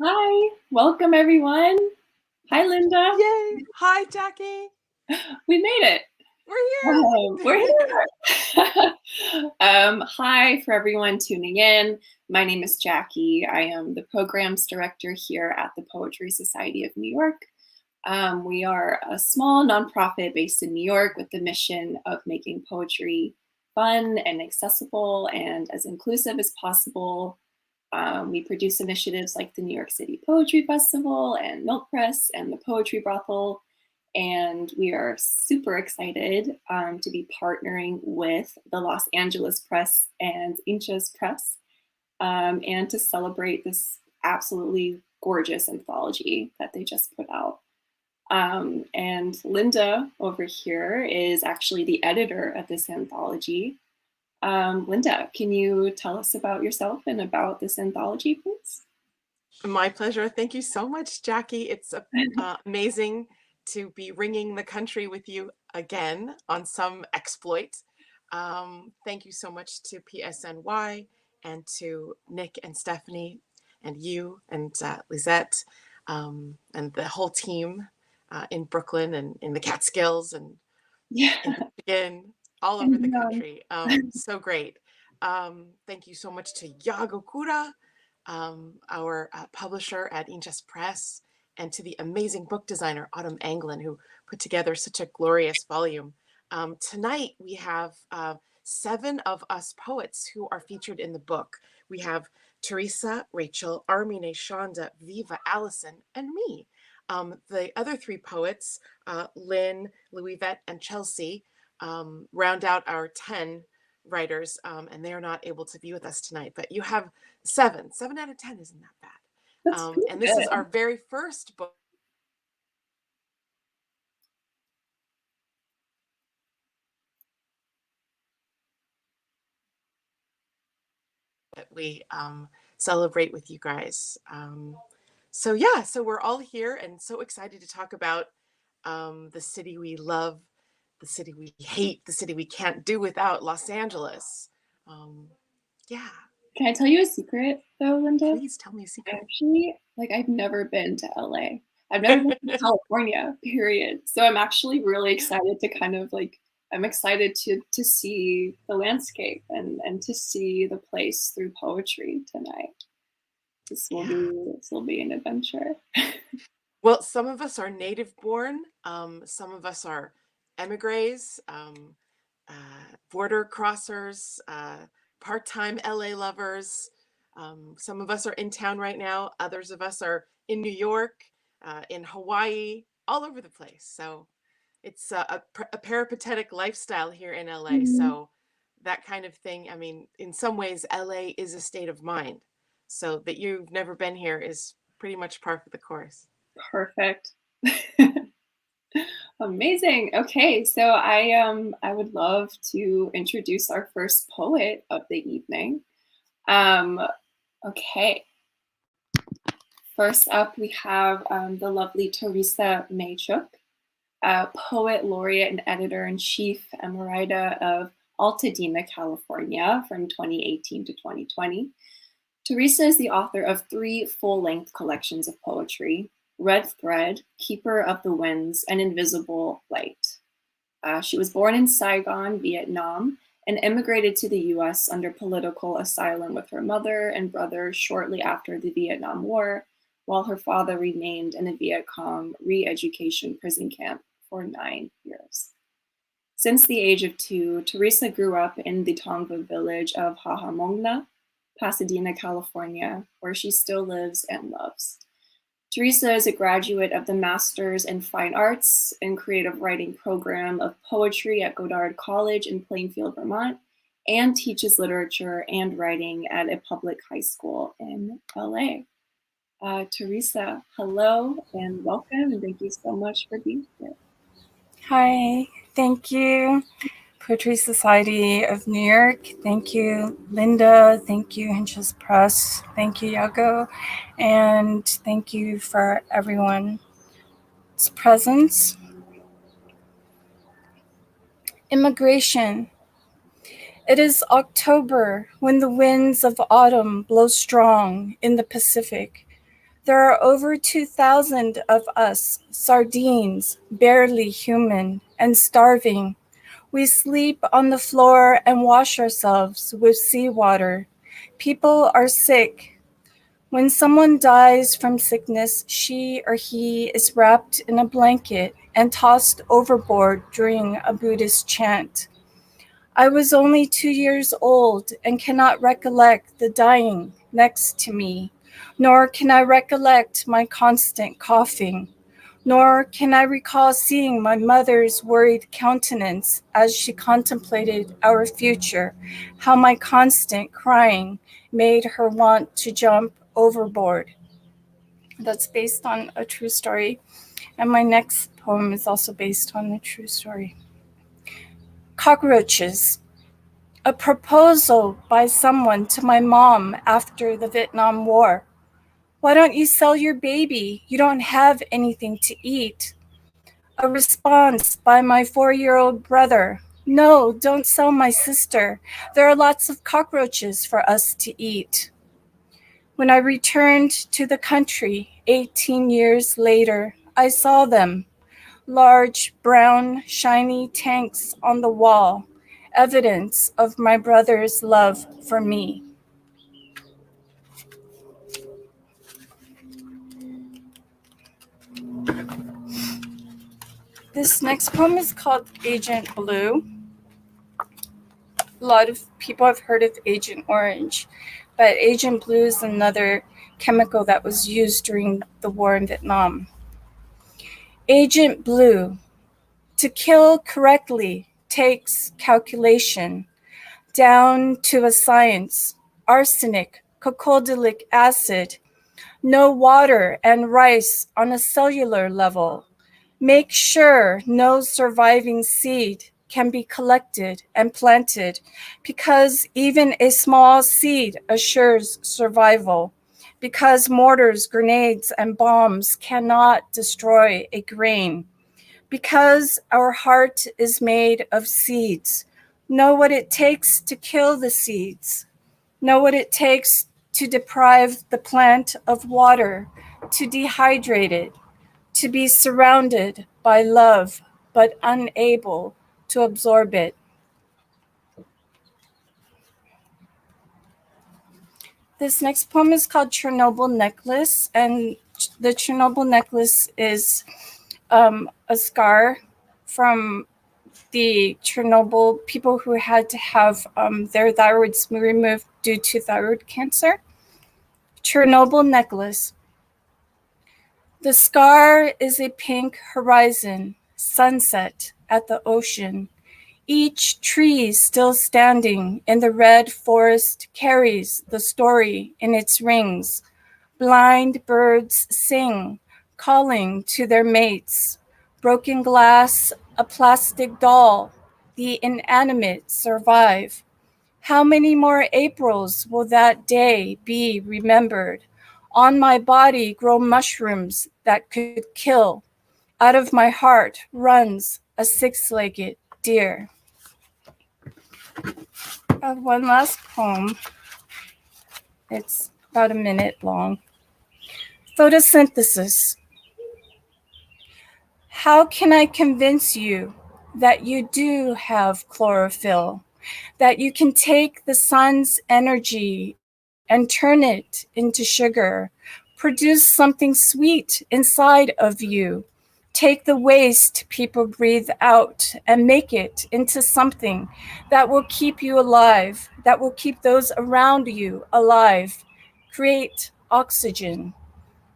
Hi, welcome everyone. Hi, Linda. Yay! Hi, Jackie. We made it. We're We're here. here. Hi for everyone tuning in. My name is Jackie. I am the programs director here at the Poetry Society of New York. We are a small nonprofit based in New York with the mission of making poetry fun and accessible and as inclusive as possible. We produce initiatives like the New York City Poetry Festival and Milk Press and the Poetry Brothel. And we are super excited to be partnering with the Los Angeles Press and Inchas Press and to celebrate this absolutely gorgeous anthology that they just put out. And Linda over here is actually the editor of this anthology. Linda, can you tell us about yourself and about this anthology, please? My pleasure. Thank you so much, Jackie. It's amazing to be ringing the country with you again on some exploit. Thank you so much to PSNY and to Nick and Stephanie and you and Lisette and the whole team in Brooklyn and in the Catskills and Yeah, in Michigan, all over the country. So great. Thank you so much to Yago Kura, our publisher at Inchas Press, and to the amazing book designer, Autumn Anglin, who put together such a glorious volume. Tonight, we have 7 of us poets who are featured in the book. We have Teresa, Rachel, Armine, Shonda, Viva, Allison, and me. The other 3 poets, Lynn, Louisette, and Chelsea, round out our 10 writers, and they are not able to be with us tonight. But you have 7 out of 10 isn't that bad. that's pretty And this is our very first book that we celebrate with you guys. So yeah, so we're all here and so excited to talk about the city we love, the city we hate, the city we can't do without, Los Angeles. Yeah, Can I tell you a secret though, Linda? please tell me a I secret. actually, I've never been to LA. I've never been to California, period. So I'm actually really excited to I'm excited to see the landscape and to see the place through poetry tonight. Yeah. This will be an adventure. Well, some of us are native born, some of us are emigres, border crossers, part-time LA lovers. Some of us are in town right now. Others of us are in New York, in Hawaii, all over the place. So it's a peripatetic lifestyle here in LA. Mhm. So that kind of thing, I mean, in some ways, LA is a state of mind. So that you've never been here is pretty much par for the course. Perfect. Amazing. Okay, so I would love to introduce our first poet of the evening. Um, okay, first up we have the lovely Teresa Maychuk, poet laureate and editor in chief emerita of Altadena, California, from 2018 to 2020. Teresa is the author of 3 full-length collections of poetry: Red Thread, Keeper of the Winds, and Invisible Light. She was born in Saigon, Vietnam, and immigrated to the US under political asylum with her mother and brother shortly after the Vietnam War, while her father remained in a Viet Cong re-education prison camp for 9 years. Since the age of 2, Teresa grew up in the Tongva village of Hahamongna, Pasadena, California, where she still lives and loves. Teresa is a graduate of the Masters in Fine Arts and Creative Writing program of poetry at Goddard College in Plainfield, Vermont, and teaches literature and writing at a public high school in LA. Teresa, hello and welcome, and thank you so much for being here. Hi, thank you, Poetry Society of New York. Thank you, Linda. Thank you, Hinch's Press. Thank you, Yago. And thank you for everyone's presence. Immigration. It is October when the winds of autumn blow strong in the Pacific. There are over 2,000 of us, sardines, barely human, and starving. We sleep on the floor and wash ourselves with seawater. People are sick. When someone dies from sickness, she or he is wrapped in a blanket and tossed overboard during a Buddhist chant. I was only 2 years old and cannot recollect the dying next to me, nor can I recollect my constant coughing, nor can I recall seeing my mother's worried countenance as she contemplated our future, how my constant crying made her want to jump overboard. That's based on a true story. And my next poem is also based on a true story. Cockroaches. A proposal by someone to my mom after the Vietnam War. Why don't you sell your baby? You don't have anything to eat. A response by my 4-year-old brother. No, don't sell my sister. There are lots of cockroaches for us to eat. When I returned to the country 18 years later, I saw them. Large, brown, shiny tanks on the wall, evidence of my brother's love for me. This next poem is called Agent Blue. A lot of people have heard of Agent Orange, but Agent Blue is another chemical that was used during the war in Vietnam. Agent Blue. To kill correctly takes calculation, down to a science. Arsenic, cocodilic acid, no water and rice on a cellular level. Make sure no surviving seed can be collected and planted, because even a small seed assures survival, because mortars, grenades, and bombs cannot destroy a grain, because our heart is made of seeds. Know what it takes to kill the seeds. Know what it takes to deprive the plant of water, to dehydrate it, to be surrounded by love, but unable to absorb it. This next poem is called Chernobyl Necklace, and the Chernobyl necklace is a scar from the Chernobyl people who had to have their thyroids removed due to thyroid cancer. Chernobyl Necklace. The scar is a pink horizon, sunset at the ocean. Each tree still standing in the red forest carries the story in its rings. Blind birds sing, calling to their mates. Broken glass, a plastic doll, the inanimate survive. How many more Aprils will that day be remembered? On my body grow mushrooms that could kill. Out of my heart runs a six-legged deer. I have one last poem. It's about a minute long. Photosynthesis. How can I convince you that you do have chlorophyll, that you can take the sun's energy and turn it into sugar, produce something sweet inside of you, take the waste people breathe out and make it into something that will keep you alive, that will keep those around you alive, create oxygen?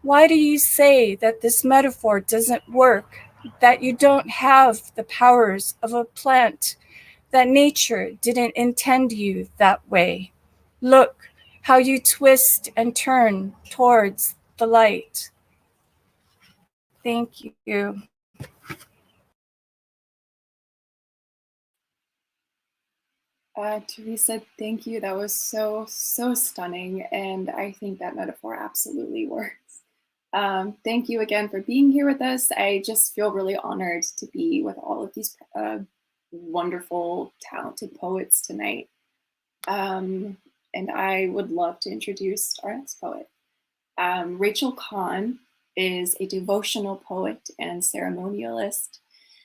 Why do you say that this metaphor doesn't work, that you don't have the powers of a plant, that nature didn't intend you that way? Look how you twist and turn towards the light. Thank you. Teresa, thank you. That was so stunning. And I think that metaphor absolutely works. Thank you again for being here with us. I just feel really honored to be with all of these wonderful, talented poets tonight. And I would love to introduce our next poet. Rachel Kahn is a devotional poet and ceremonialist.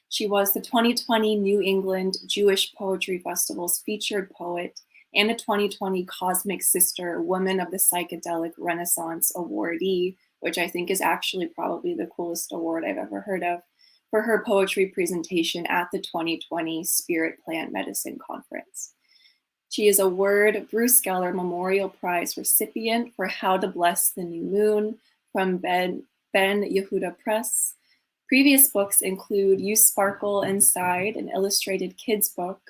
She was the 2020 New England Jewish Poetry Festival's featured poet and a 2020 Cosmic Sister Woman of the Psychedelic Renaissance awardee, which I think is actually probably the coolest award I've ever heard of, for her poetry presentation at the 2020 Spirit Plant Medicine Conference. She is a Word Bruce Geller Memorial Prize recipient for How to Bless the New Moon from Ben Yehuda Press. Previous books include You Sparkle Inside, an illustrated kids book,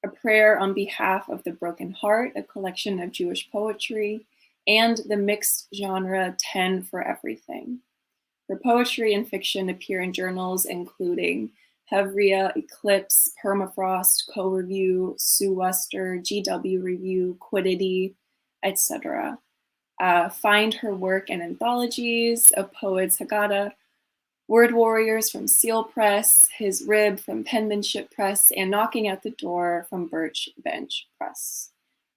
A Prayer on Behalf of the Broken Heart, a collection of Jewish poetry, and the mixed genre 10 for Everything. Her poetry and fiction appear in journals including Hevria, Eclipse, Permafrost, Co-Review, Sue Wester, GW Review, Quiddity, etc. Find her work in anthologies of Poets Haggadah, Word Warriors from Seal Press, His Rib from Penmanship Press, and Knocking at the Door from Birch Bench Press.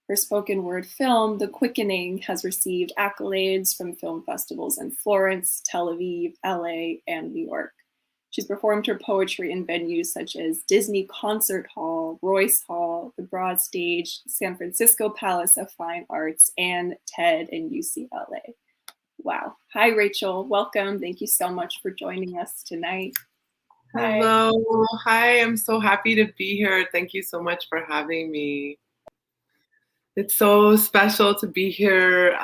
Her spoken word film, The Quickening, has received accolades from film festivals in Florence, Tel Aviv, LA, and New York. She's performed her poetry in venues such as Disney Concert Hall, Royce Hall, the Broad Stage, San Francisco Palace of Fine Arts, and TED in UCLA. Wow. Hi, Rachel. Welcome. Thank you so much for joining us tonight. Hi. Hello. Hi. I'm so happy to be here. Thank you so much for having me. It's so special to be here.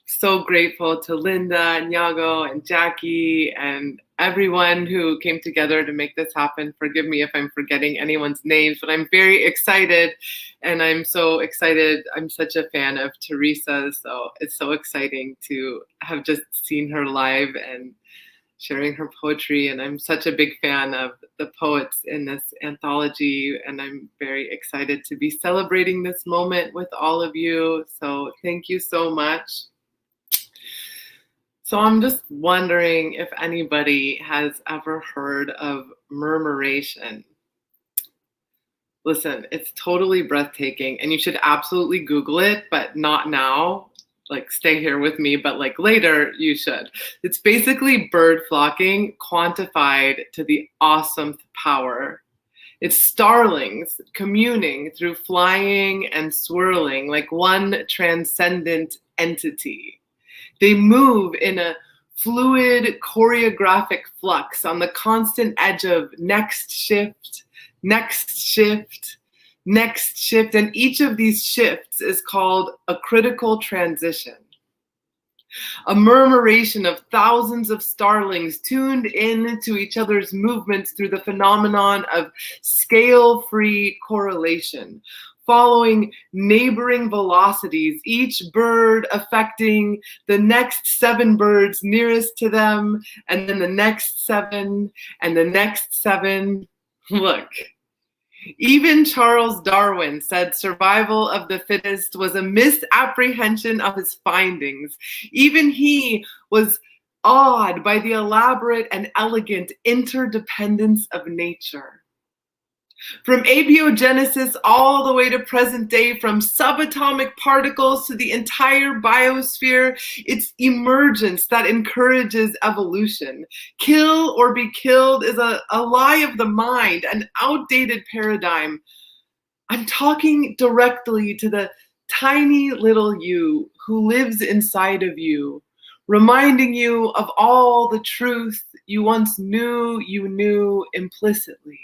So grateful to Linda and Yago and Jackie and everyone who came together to make this happen. Forgive me if I'm forgetting anyone's names, but I'm very excited, and I'm so excited. I'm such a fan of Teresa, so it's so exciting to have just seen her live and sharing her poetry, and I'm such a big fan of the poets in this anthology, and I'm very excited to be celebrating this moment with all of you, so thank you so much. So I'm just wondering if anybody has ever heard of murmuration. Listen, it's totally breathtaking, and you should absolutely Google it, but not now. Like, stay here with me, but like later you should. It's basically bird flocking quantified to the awesome power. It's starlings communing through flying and swirling like one transcendent entity. They move in a fluid choreographic flux on the constant edge of next shift, next shift, next shift, and each of these shifts is called a critical transition. A murmuration of thousands of starlings tuned in to each other's movements through the phenomenon of scale-free correlation, following neighboring velocities, each bird affecting the next 7 birds nearest to them, and then the next 7, and the next 7. Look. Even Charles Darwin said survival of the fittest was a misapprehension of his findings. Even he was awed by the elaborate and elegant interdependence of nature. From abiogenesis all the way to present day, from subatomic particles to the entire biosphere, it's emergence that encourages evolution. Kill or be killed is a lie of the mind, an outdated paradigm. I'm talking directly to the tiny little you who lives inside of you, reminding you of all the truth you once knew you knew implicitly.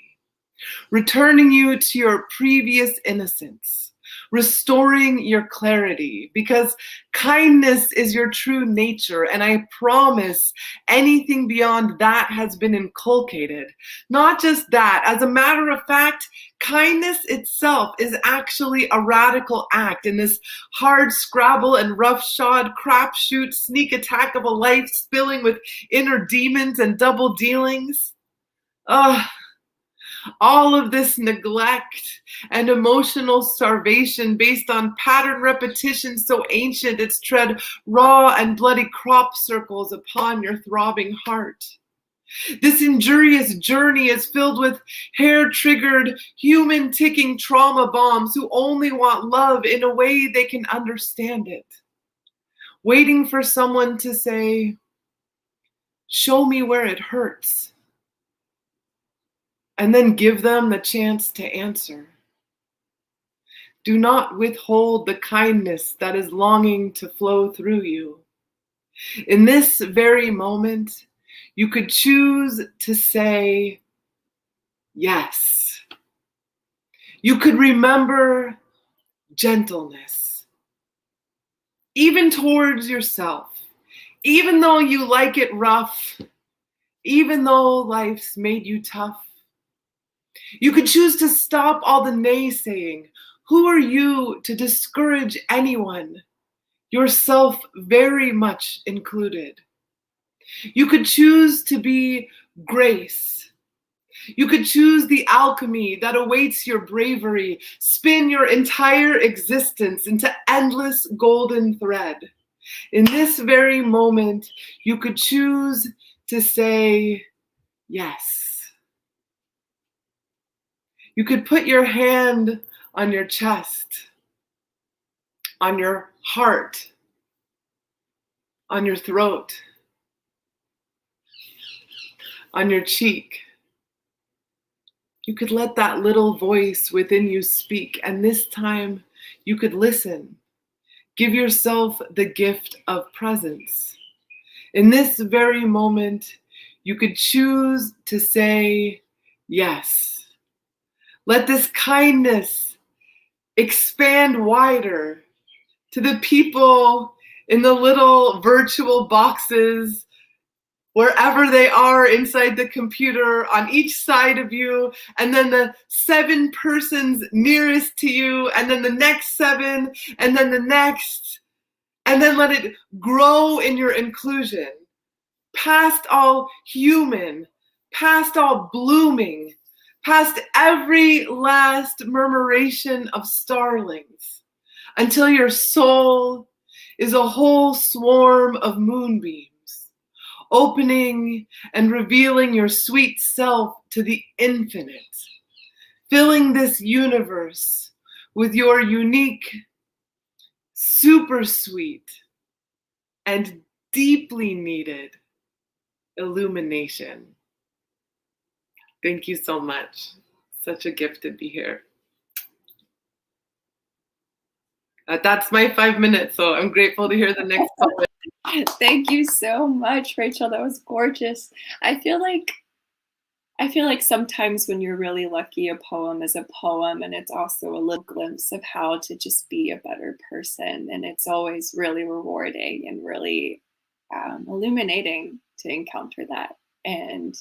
Returning you to your previous innocence, restoring your clarity, because kindness is your true nature, and I promise anything beyond that has been inculcated. Not just that, as a matter of fact, kindness itself is actually a radical act in this hard scrabble and roughshod crapshoot sneak attack of a life spilling with inner demons and double dealings. All of this neglect and emotional starvation based on pattern repetition so ancient it's tread raw and bloody crop circles upon your throbbing heart. This injurious journey is filled with hair-triggered, human-ticking trauma bombs who only want love in a way they can understand it. waiting for someone to say, "Show me where it hurts," and then give them the chance to answer. Do not withhold the kindness that is longing to flow through you. In this very moment, you could choose to say yes. You could remember gentleness, even towards yourself, even though you like it rough, even though life's made you tough. You could choose to stop all the naysaying. Who are you to discourage anyone, yourself very much included? You could choose to be grace. You could choose the alchemy that awaits your bravery, spin your entire existence into endless golden thread. In this very moment, you could choose to say yes. You could put your hand on your chest, on your heart, on your throat, on your cheek. You could let that little voice within you speak, and this time you could listen. Give yourself the gift of presence. In this very moment, you could choose to say yes. Let this kindness expand wider to the people in the little virtual boxes, wherever they are inside the computer, on each side of you, and then the 7 persons nearest to you, and then the next 7, and then the next, and then let it grow in your inclusion, past all human, past all blooming, past every last murmuration of starlings, until your soul is a whole swarm of moonbeams, opening and revealing your sweet self to the infinite, filling this universe with your unique, super sweet, and deeply needed illumination. Thank you so much. Such a gift to be here. That's my 5 minutes, so I'm grateful to hear the next poet. Thank you so much, Rachel. That was gorgeous. I feel like sometimes when you're really lucky, a poem is a poem, and it's also a little glimpse of how to just be a better person. And it's always really rewarding and really illuminating to encounter that. And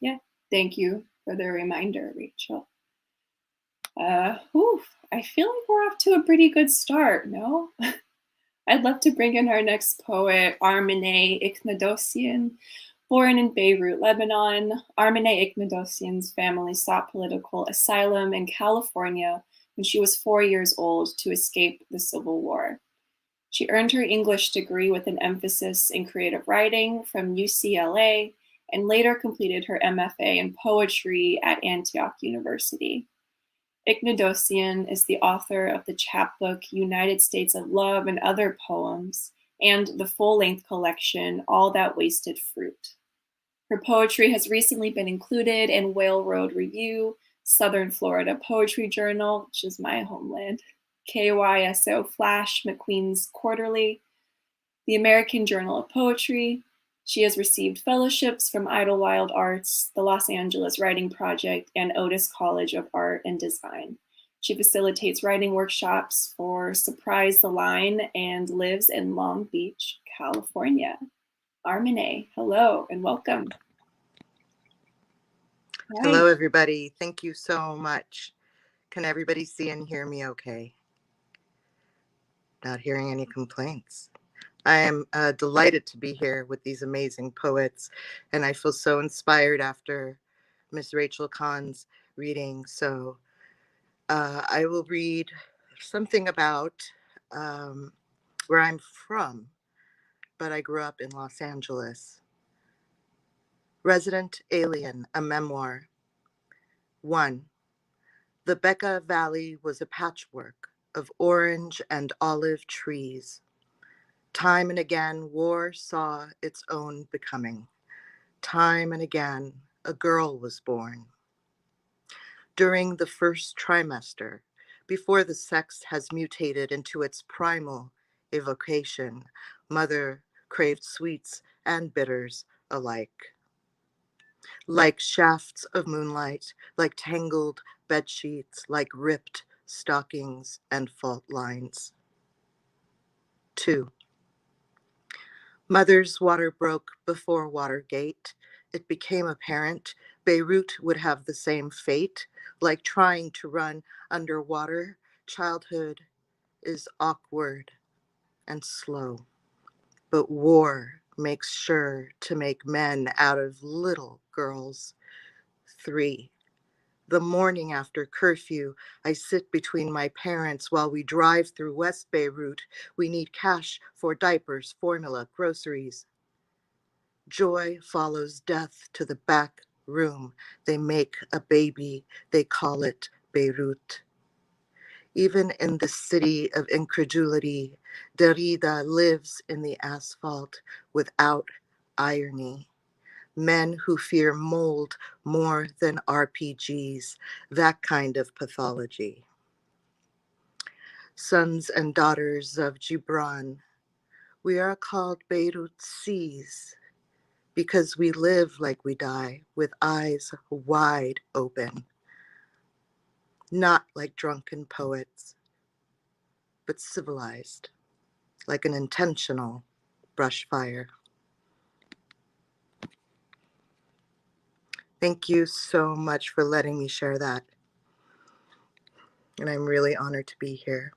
yeah, thank you for the reminder, Rachel. I feel like we're off to a pretty good start, no? I'd love to bring in our next poet, Armeneh Iknadosian. Born in Beirut, Lebanon, Armeneh Iknadosian's family sought political asylum in California when she was 4 years old to escape the Civil War. She earned her English degree with an emphasis in creative writing from UCLA and later completed her MFA in poetry at Antioch University. Iknadosian is the author of the chapbook United States of Love and Other Poems and the full-length collection All That Wasted Fruit. Her poetry has recently been included in Whale Road Review, Southern Florida Poetry Journal, which is my homeland, KYSO Flash, McQueen's Quarterly, the American Journal of Poetry. She has received fellowships from Idlewild Arts, the Los Angeles Writing Project, and Otis College of Art and Design. She facilitates writing workshops for Surprise the Line and lives in Long Beach, California. Armeneh, hello and welcome. Hello, everybody. Thank you so much. Can everybody see and hear me okay? Not hearing any complaints. I am delighted to be here with these amazing poets, and I feel so inspired after Miss Rachel Kahn's reading. So I will read something about where I'm from, but I grew up in Los Angeles. Resident Alien, a memoir. 1. The Bekaa Valley was a patchwork of orange and olive trees. Time and again, war saw its own becoming. Time and again, a girl was born. During the first trimester, before the sex has mutated into its primal evocation, mother craved sweets and bitters alike. Like shafts of moonlight, like tangled bed sheets, like ripped stockings and fault lines. 2. Mother's water broke before Watergate. It became apparent Beirut would have the same fate, like trying to run underwater. Childhood is awkward and slow, but war makes sure to make men out of little girls. 3. The morning after curfew, I sit between my parents while we drive through West Beirut. We need cash for diapers, formula, groceries. Joy follows death to the back room. They make a baby. They call it Beirut. Even in the city of incredulity, Derrida lives in the asphalt without irony. Men who fear mold more than RPGs, that kind of pathology. Sons and daughters of Gibran, we are called Beirut Seas because we live like we die with eyes wide open. Not like drunken poets, but civilized, like an intentional brush fire. Thank you so much for letting me share that. And I'm really honored to be here.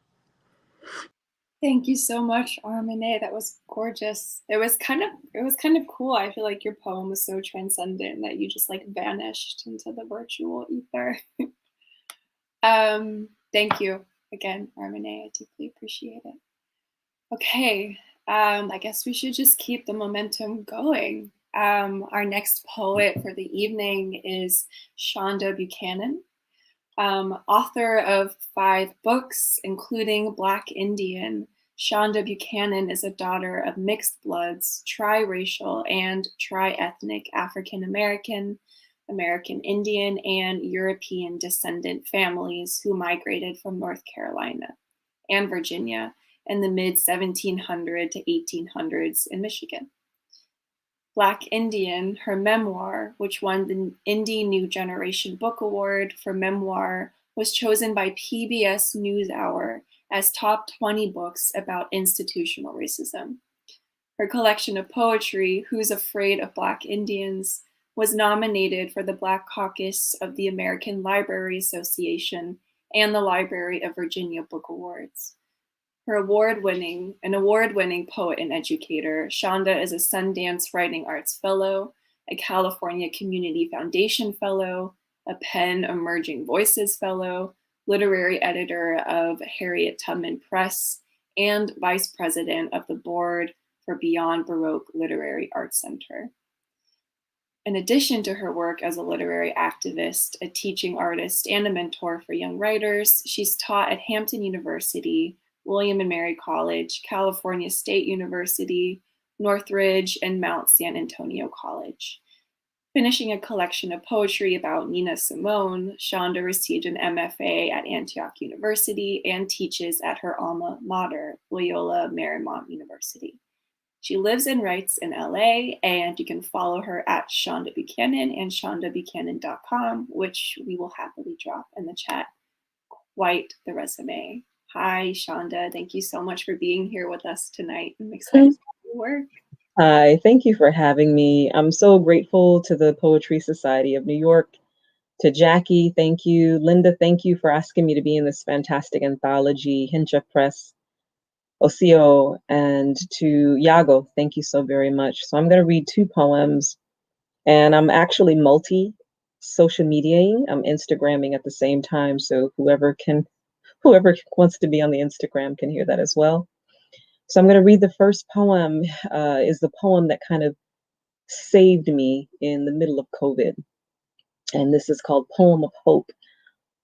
Thank you so much, Armine. That was gorgeous. It was kind of cool. I feel like your poem was so transcendent that you just like vanished into the virtual ether. Thank you again, Armine. I deeply appreciate it. Okay, I guess we should just keep the momentum going. Our next poet for the evening is Shonda Buchanan, author of 5 books, including Black Indian. Shonda Buchanan is a daughter of mixed bloods, triracial and tri-ethnic African American, American Indian, and European descendant families who migrated from North Carolina and Virginia in the mid 1700s to 1800s in Michigan. Black Indian, her memoir, which won the Indie New Generation Book Award for Memoir, was chosen by PBS NewsHour as top 20 books about institutional racism. Her collection of poetry, Who's Afraid of Black Indians, was nominated for the Black Caucus of the American Library Association and the Library of Virginia Book Awards. An award-winning poet and educator, Shonda is a Sundance Writing Arts Fellow, a California Community Foundation Fellow, a PEN Emerging Voices Fellow, literary editor of Harriet Tubman Press, and vice president of the board for Beyond Baroque Literary Arts Center. In addition to her work as a literary activist, a teaching artist, and a mentor for young writers, she's taught at Hampton University, William and Mary College, California State University, Northridge, and Mount San Antonio College. Finishing a collection of poetry about Nina Simone, Shonda received an MFA at Antioch University and teaches at her alma mater, Loyola Marymount University. She lives and writes in LA, and you can follow her at Shonda Buchanan and shondabuchanan.com, which we will happily drop in the chat. Quite the resume. Hi, Shonda. Thank you so much for being here with us tonight. I'm excited to have your work. Hi, thank you for having me. I'm so grateful to the Poetry Society of New York, to Jackie, thank you. Linda, thank you for asking me to be in this fantastic anthology, Hincha Press, Osio, and to Yago, thank you so very much. So I'm going to read 2 poems, and I'm actually multi-social mediaing. I'm Instagramming at the same time, so whoever wants to be on the Instagram can hear that as well. So I'm going to read the first poem, is the poem that kind of saved me in the middle of COVID. And this is called Poem of Hope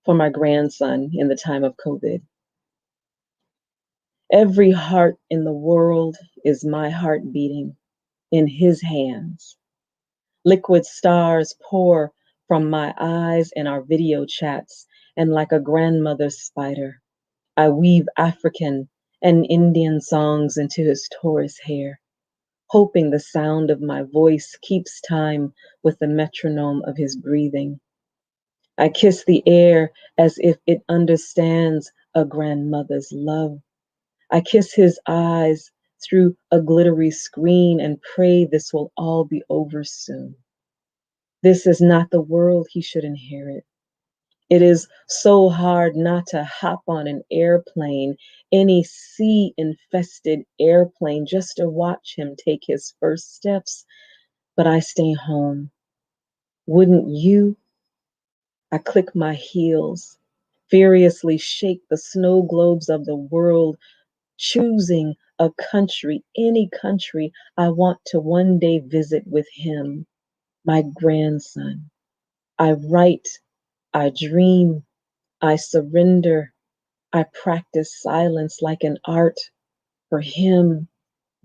for my grandson in the time of COVID. Every heart in the world is my heart beating in his hands. Liquid stars pour from my eyes in our video chats, and like a grandmother's spider, I weave African and Indian songs into his Taurus hair, hoping the sound of my voice keeps time with the metronome of his breathing. I kiss the air as if it understands a grandmother's love. I kiss his eyes through a glittery screen and pray this will all be over soon. This is not the world he should inherit. It is so hard not to hop on an airplane, any sea-infested airplane, just to watch him take his first steps. But I stay home. Wouldn't you? I click my heels, furiously shake the snow globes of the world, choosing a country, any country I want to one day visit with him, my grandson. I write, I dream, I surrender, I practice silence like an art for him,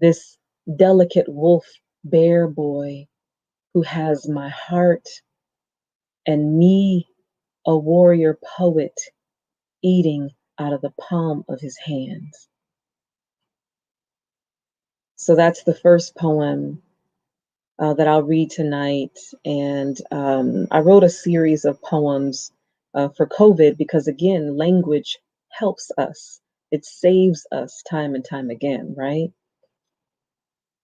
this delicate wolf bear boy who has my heart, and me, a warrior poet, eating out of the palm of his hands. So that's the first poem that I'll read tonight. And I wrote a series of poems for COVID because, again, language helps us. It saves us time and time again, right?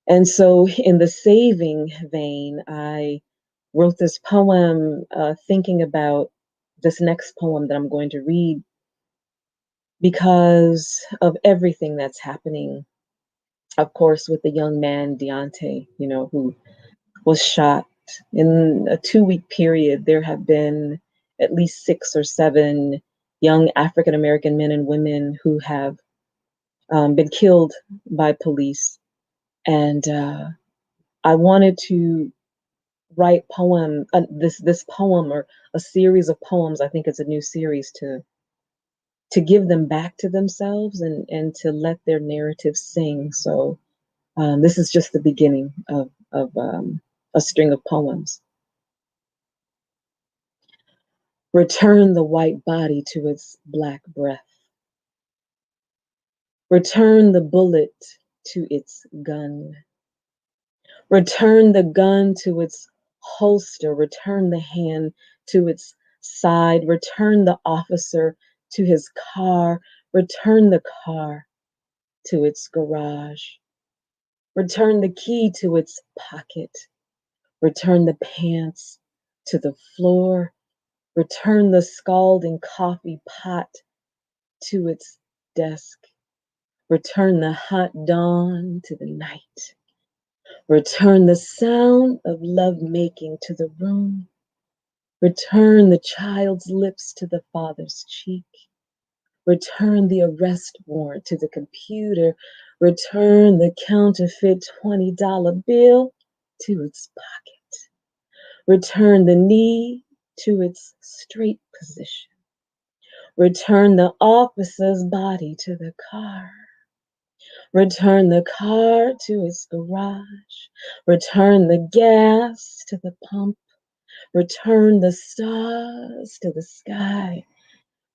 And so in the saving vein, I wrote this poem thinking about this next poem that I'm going to read because of everything that's happening, of course, with the young man, Deontay, who was shot. In a 2-week period, there have been at least 6 or 7 young African American men and women who have been killed by police. And I wanted to write this poem, or a series of poems. I think it's a new series, to give them back to themselves and to let their narrative sing. So this is just the beginning of a string of poems. Return the white body to its black breath. Return the bullet to its gun. Return the gun to its holster. Return the hand to its side. Return the officer to his car. Return the car to its garage. Return the key to its pocket. Return the pants to the floor. Return the scalding coffee pot to its desk. Return the hot dawn to the night. Return the sound of love making to the room. Return the child's lips to the father's cheek. Return the arrest warrant to the computer. Return the counterfeit $20 bill to its pocket. Return the knee to its straight position. Return the officer's body to the car. Return the car to its garage. Return the gas to the pump. Return the stars to the sky.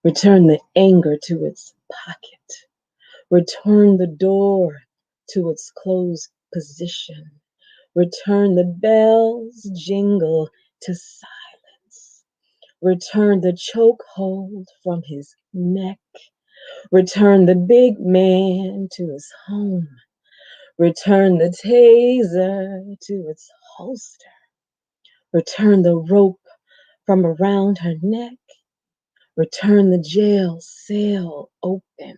Return the anger to its pocket. Return the door to its closed position. Return the bells jingle to silence. Return the chokehold from his neck. Return the big man to his home. Return the taser to its holster. Return the rope from around her neck. Return the jail cell open.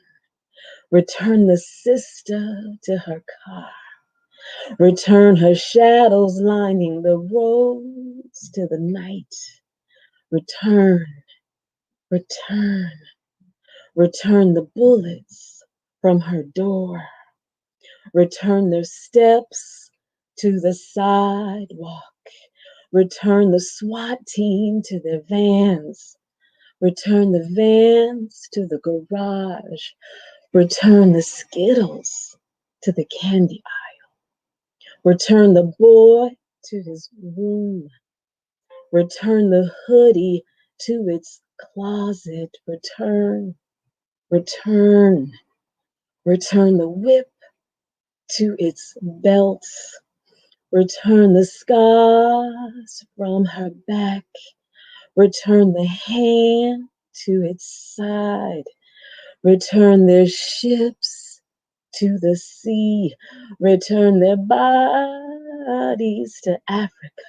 Return the sister to her car. Return her shadows lining the roads to the night. Return, return, return the bullets from her door. Return their steps to the sidewalk. Return the SWAT team to their vans. Return the vans to the garage. Return the Skittles to the candy aisle. Return the boy to his room. Return the hoodie to its closet. Return, return, return the whip to its belt. Return the scars from her back. Return the hand to its side. Return their ships to the sea. Return their bodies to Africa.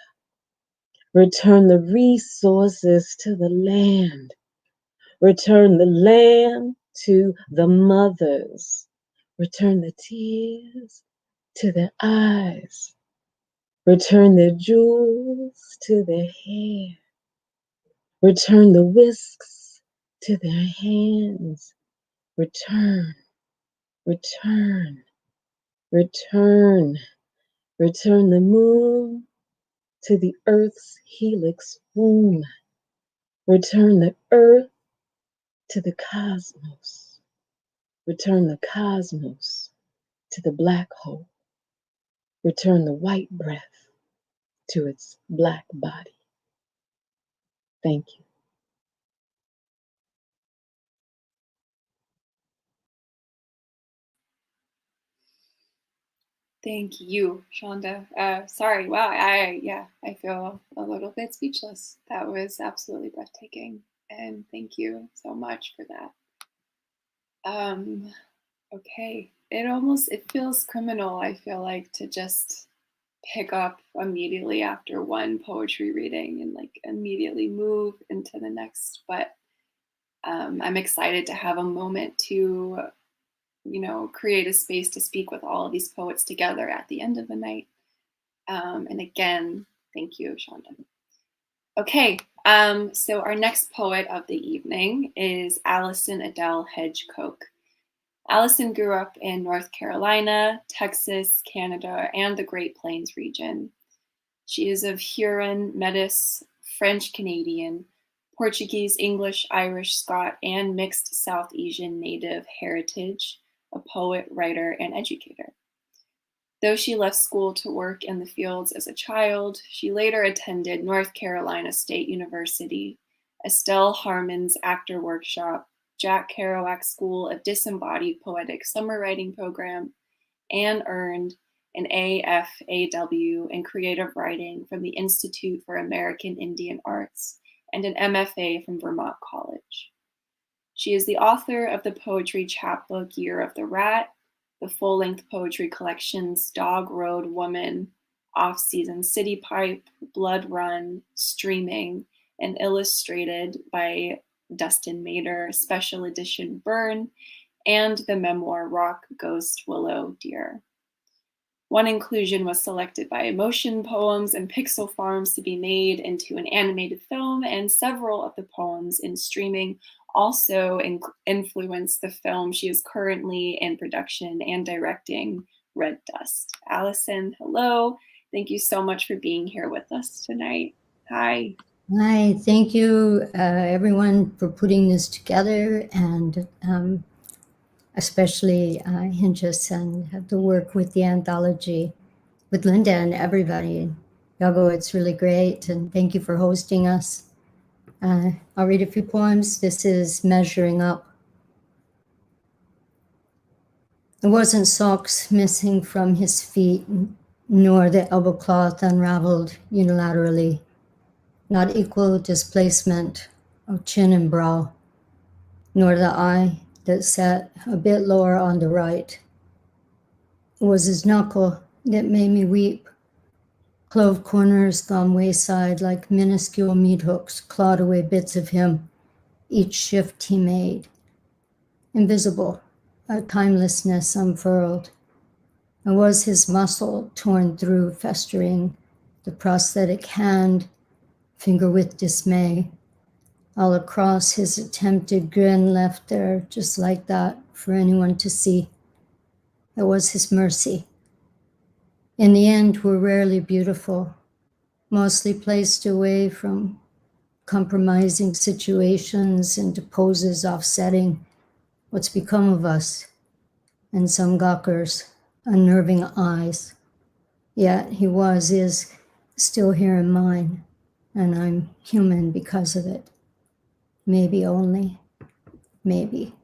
Return the resources to the land. Return the land to the mothers. Return the tears to their eyes. Return their jewels to their hair. Return the whisks to their hands. Return, return, return, return the moon to the earth's helix womb. Return the earth to the cosmos. Return the cosmos to the black hole. Return the white breath to its black body. Thank you. Thank you, Shonda. Sorry, wow, I feel a little bit speechless. That was absolutely breathtaking, and thank you so much for that. Okay, it feels criminal, I feel like, to just pick up immediately after one poetry reading and like immediately move into the next, but I'm excited to have a moment to create a space to speak with all of these poets together at the end of the night. And again, thank you, Shonda. Okay, so our next poet of the evening is Allison Adele Hedge-Koch. Allison grew up in North Carolina, Texas, Canada, and the Great Plains region. She is of Huron, Metis, French Canadian, Portuguese, English, Irish, Scot, and mixed South Asian native heritage, a poet, writer, and educator. Though she left school to work in the fields as a child, she later attended North Carolina State University, Estelle Harmon's Actor Workshop, Jack Kerouac School of Disembodied Poetic Summer Writing Program, and earned an AFAW in Creative Writing from the Institute for American Indian Arts and an MFA from Vermont College. She is the author of the poetry chapbook Year of the Rat, the full-length poetry collections Dog Road Woman, Off-Season City Pipe, Blood Run, Streaming, and illustrated by Dustin Mader, special edition Burn, and the memoir Rock, Ghost, Willow, Deer. One inclusion was selected by Emotion Poems and Pixel Farms to be made into an animated film, and several of the poems in Streaming also influenced the film she is currently in production and directing, Red Dust. Allison, hello. Thank you so much for being here with us tonight. Hi. Hi, thank you everyone for putting this together, and especially Hinges and the work with the anthology with Linda and everybody. Yago, it's really great, and thank you for hosting us. I'll read a few poems. This is Measuring Up. It wasn't socks missing from his feet, nor the elbow cloth unraveled unilaterally, not equal displacement of chin and brow, nor the eye that sat a bit lower on the right. It was his knuckle that made me weep. Clove corners gone wayside like minuscule meat hooks clawed away bits of him, each shift he made. Invisible, a timelessness unfurled. It was his muscle torn through, festering, the prosthetic hand, finger with dismay. All across his attempted grin left there just like that for anyone to see. It was his mercy. In the end, we're rarely beautiful, mostly placed away from compromising situations into poses offsetting what's become of us and some gawkers' unnerving eyes. Yet he is still here in mine, and I'm human because of it. Maybe only, maybe.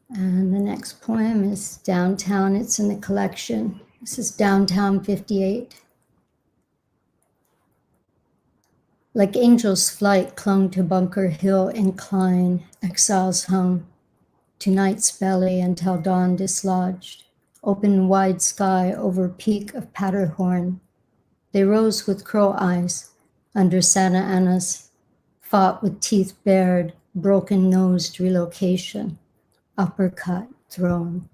And the next poem is Downtown. It's in the collection. This is Downtown 58. Like angel's flight clung to Bunker Hill incline, exiles hung to night's belly until dawn dislodged. Open wide sky over peak of Paterhorn. They rose with crow eyes under Santa Ana's, fought with teeth bared, broken-nosed relocation, uppercut thrown.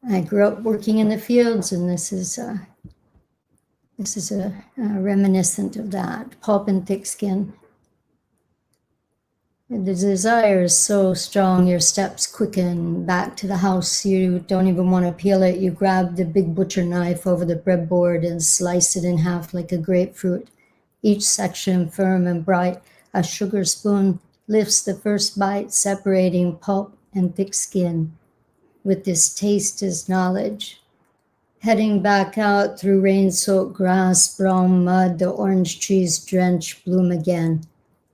I grew up working in the fields, and this is a reminiscent of that. Pulp and thick skin. The desire is so strong, your steps quicken. Back to the house, you don't even want to peel it. You grab the big butcher knife over the breadboard and slice it in half like a grapefruit. Each section firm and bright. A sugar spoon lifts the first bite, separating pulp and thick skin. With this taste is knowledge. Heading back out through rain-soaked grass, brown mud, the orange trees drench, bloom again.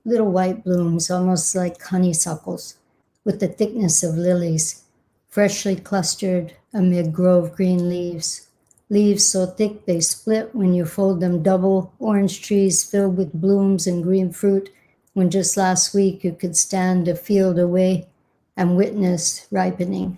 Little white blooms, almost like honeysuckles, with the thickness of lilies, freshly clustered amid grove green leaves. Leaves so thick they split when you fold them double, orange trees filled with blooms and green fruit, when just last week you could stand a field away and witness ripening.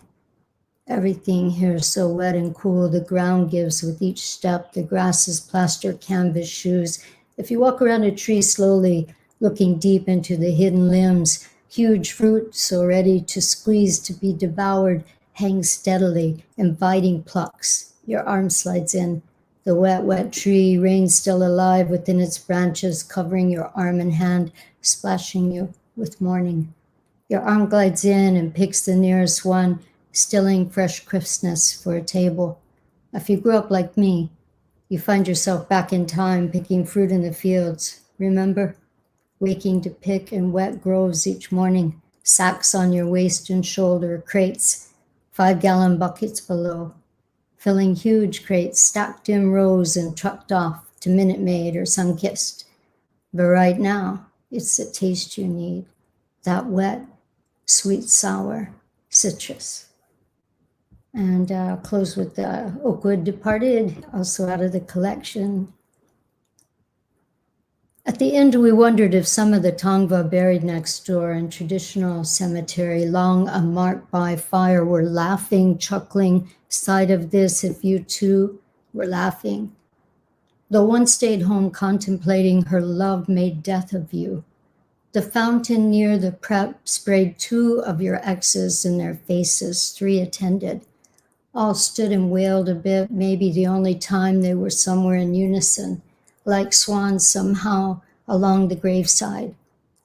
Everything here is so wet and cool, the ground gives with each step, the grass is plaster canvas shoes. If you walk around a tree slowly, looking deep into the hidden limbs, huge fruit so ready to squeeze to be devoured, hangs steadily, inviting plucks. Your arm slides in. The wet, wet tree, rain still alive within its branches, covering your arm and hand, splashing you with morning. Your arm glides in and picks the nearest one, stilling fresh crispness for a table. If you grew up like me, you find yourself back in time picking fruit in the fields. Remember? Waking to pick in wet groves each morning, sacks on your waist and shoulder, crates, 5-gallon buckets below, filling huge crates stacked in rows and trucked off to Minute Maid or Sunkist. But right now, it's the taste you need, that wet, sweet, sour citrus. And I'll close with Oakwood Departed, also out of the collection. At the end, we wondered if some of the Tongva buried next door in traditional cemetery, long unmarked by fire, were laughing, chuckling, sight of this, if you too were laughing. Though one stayed home contemplating her love made death of you. The fountain near the prep sprayed 2 of your exes in their faces, 3 attended. All stood and wailed a bit, maybe the only time they were somewhere in unison, like swans somehow along the graveside.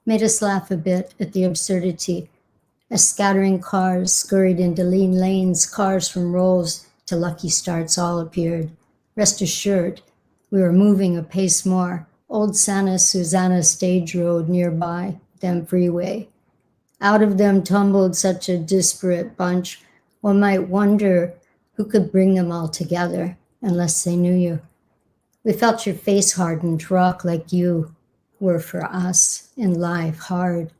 Made us laugh a bit at the absurdity. As scattering cars scurried into lean lanes, cars from Rolls to Lucky Starts all appeared. Rest assured, we were moving a pace more. Old Santa Susana stage road nearby, then freeway. Out of them tumbled such a disparate bunch, one might wonder who could bring them all together, unless they knew you. We felt your face hardened, rock like you were for us in life, hard,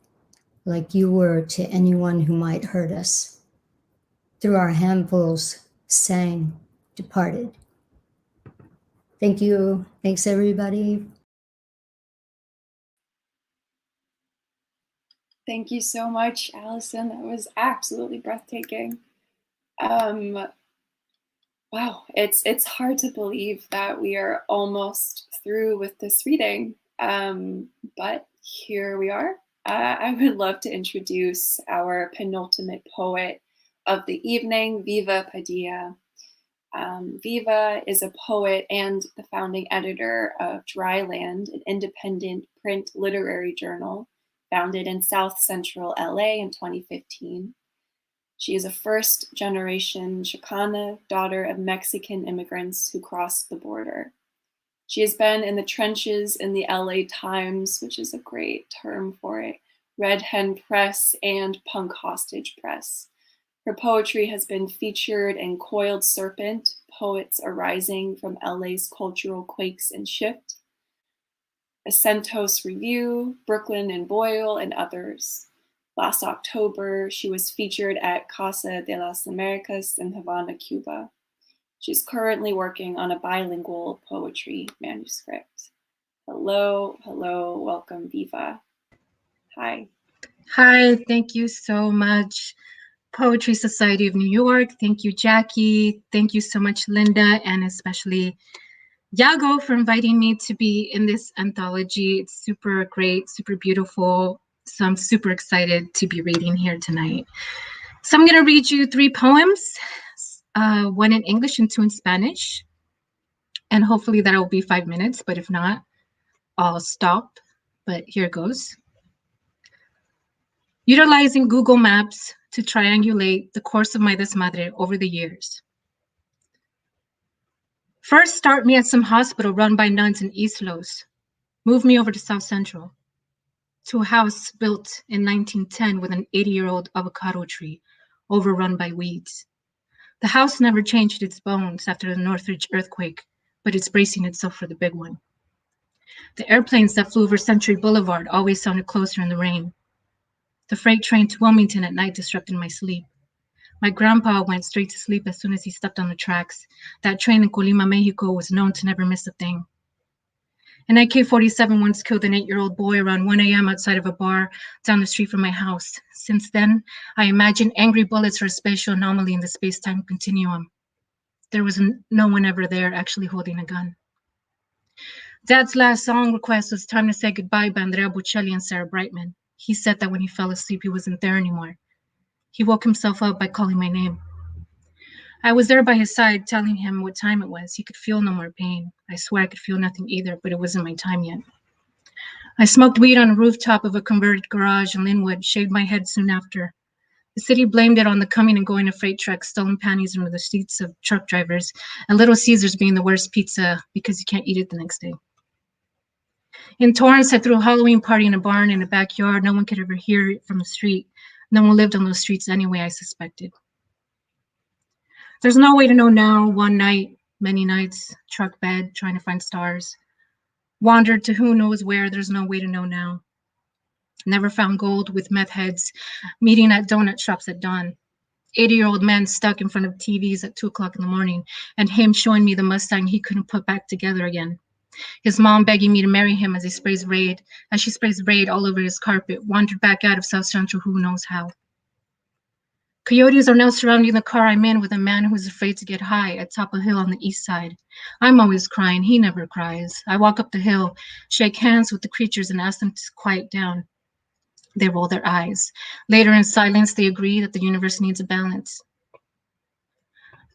like you were to anyone who might hurt us. Through our handfuls, sang, departed. Thank you. Thanks, everybody. Thank you so much, Allison. That was absolutely breathtaking. Wow, it's hard to believe that we are almost through with this reading, but here we are. I would love to introduce our penultimate poet of the evening, Viva Padilla. Viva is a poet and the founding editor of Dryland, an independent print literary journal founded in South Central LA in 2015. She is a first-generation Chicana, daughter of Mexican immigrants who crossed the border. She has been in the trenches in the LA Times, which is a great term for it, Red Hen Press, and Punk Hostage Press. Her poetry has been featured in Coiled Serpent, Poets Arising from LA's Cultural Quakes and Shift, Acentos Review, Brooklyn and Boyle, and others. Last October, she was featured at Casa de las Americas in Havana, Cuba. She's currently working on a bilingual poetry manuscript. Hello, hello, welcome, Viva. Hi. Hi, thank you so much, Poetry Society of New York. Thank you, Jackie. Thank you so much, Linda, and especially Yago for inviting me to be in this anthology. It's super great, super beautiful. So I'm super excited to be reading here tonight. So I'm going to read you 3 poems, one in English and 2 in Spanish. And hopefully that will be 5 minutes, but if not, I'll stop. But here goes. Utilizing Google Maps to triangulate the course of my desmadre over the years. First, start me at some hospital run by nuns in East Los. Move me over to South Central, to a house built in 1910 with an 80-year-old avocado tree overrun by weeds. The house never changed its bones after the Northridge earthquake, but it's bracing itself for the big one. The airplanes that flew over Century Boulevard always sounded closer in the rain. The freight train to Wilmington at night disrupted my sleep. My grandpa went straight to sleep as soon as he stepped on the tracks. That train in Colima, Mexico was known to never miss a thing. An AK-47 once killed an 8-year-old boy around 1 a.m. outside of a bar down the street from my house. Since then, I imagine angry bullets are a spatial anomaly in the space-time continuum. There was no one ever there actually holding a gun. Dad's last song request was Time to Say Goodbye by Andrea Bocelli and Sarah Brightman. He said that when he fell asleep, he wasn't there anymore. He woke himself up by calling my name. I was there by his side, telling him what time it was. He could feel no more pain. I swear I could feel nothing either, but it wasn't my time yet. I smoked weed on a rooftop of a converted garage in Linwood, shaved my head soon after. The city blamed it on the coming and going of freight trucks, stolen panties under the seats of truck drivers, and Little Caesars being the worst pizza because you can't eat it the next day. In Torrance, I threw a Halloween party in a barn in a backyard. No one could ever hear it from the street. No one lived on those streets anyway, I suspected. There's no way to know now. One night, many nights, truck bed, trying to find stars. Wandered to who knows where, there's no way to know now. Never found gold with meth heads, meeting at donut shops at dawn. 80-year-old man stuck in front of TVs at 2 o'clock in the morning, and him showing me the Mustang he couldn't put back together again. His mom begging me to marry him as she sprays Raid all over his carpet, wandered back out of South Central who knows how. Coyotes are now surrounding the car I'm in with a man who's afraid to get high atop a hill on the east side. I'm always crying, he never cries. I walk up the hill, shake hands with the creatures and ask them to quiet down. They roll their eyes. Later in silence, they agree that the universe needs a balance.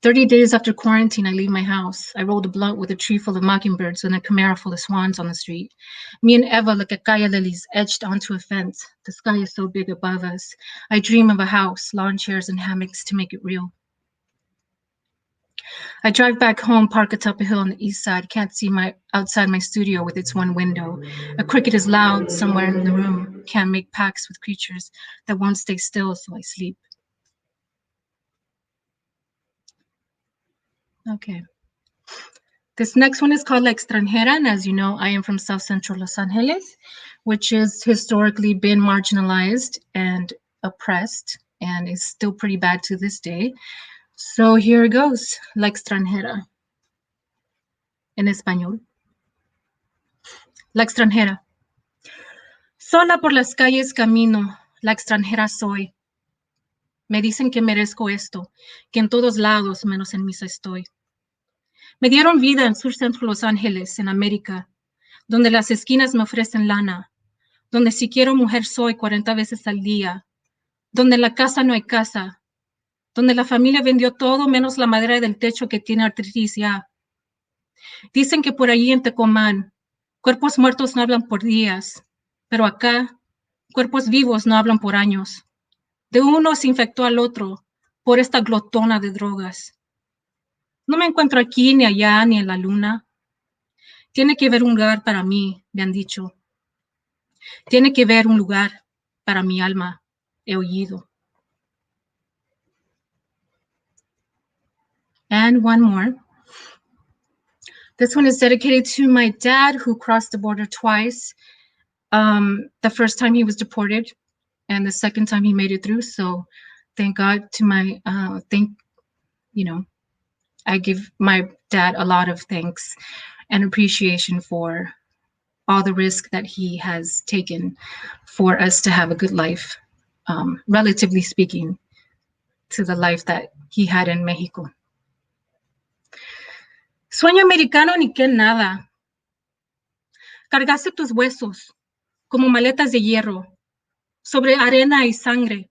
30 days after quarantine, I leave my house. I rolled a blunt with a tree full of mockingbirds and a Camaro full of swans on the street. Me and Eva look at Kaya lilies etched onto a fence. The sky is so big above us. I dream of a house, lawn chairs and hammocks to make it real. I drive back home, park atop a hill on the east side. Can't see outside my studio with its one window. A cricket is loud somewhere in the room. Can't make pacts with creatures that won't stay still, so I sleep. Okay. This next one is called La Extranjera, and as you know, I am from South Central Los Angeles, which has historically been marginalized and oppressed, and is still pretty bad to this day. So here it goes, La Extranjera, en español. La Extranjera. Sola por las calles camino, la extranjera soy. Me dicen que merezco esto, que en todos lados menos en misa estoy. Me dieron vida en Sur Centro Los Ángeles, en América, donde las esquinas me ofrecen lana, donde si quiero mujer soy 40 veces al día, donde en la casa no hay casa, donde la familia vendió todo menos la madera del techo que tiene artritis ya. Dicen que por allí en Tecomán, cuerpos muertos no hablan por días, pero acá, cuerpos vivos no hablan por años. De uno se infectó al otro por esta glotona de drogas. No me encuentro aquí, ni allá, ni en la luna. Tiene que haber un lugar para mí, me han dicho. Tiene que haber un lugar para mi alma he oído. And one more. This one is dedicated to my dad, who crossed the border twice. The first time he was deported, and the second time he made it through. So thank God to my, I give my dad a lot of thanks and appreciation for all the risk that he has taken for us to have a good life, relatively speaking, to the life that he had in Mexico. Sueño americano ni que nada. Cargaste tus huesos como maletas de hierro sobre arena y sangre.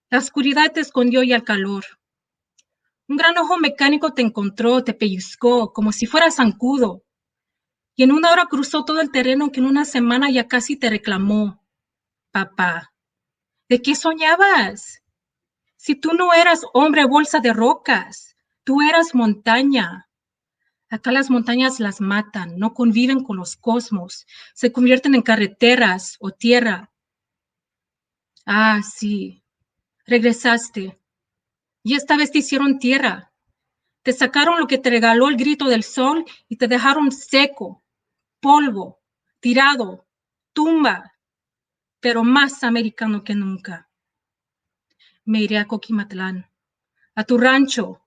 La oscuridad te escondió y el calor. Un gran ojo mecánico te encontró, te pellizcó como si fueras zancudo. Y en una hora cruzó todo el terreno que en una semana ya casi te reclamó. Papá, ¿de qué soñabas? Si tú no eras hombre bolsa de rocas, tú eras montaña. Acá las montañas las matan, no conviven con los cosmos, se convierten en carreteras o tierra. Ah, sí, regresaste. Y esta vez te hicieron tierra. Te sacaron lo que te regaló el grito del sol y te dejaron seco, polvo, tirado, tumba, pero más americano que nunca. Me iré a Coquimatlán, a tu rancho,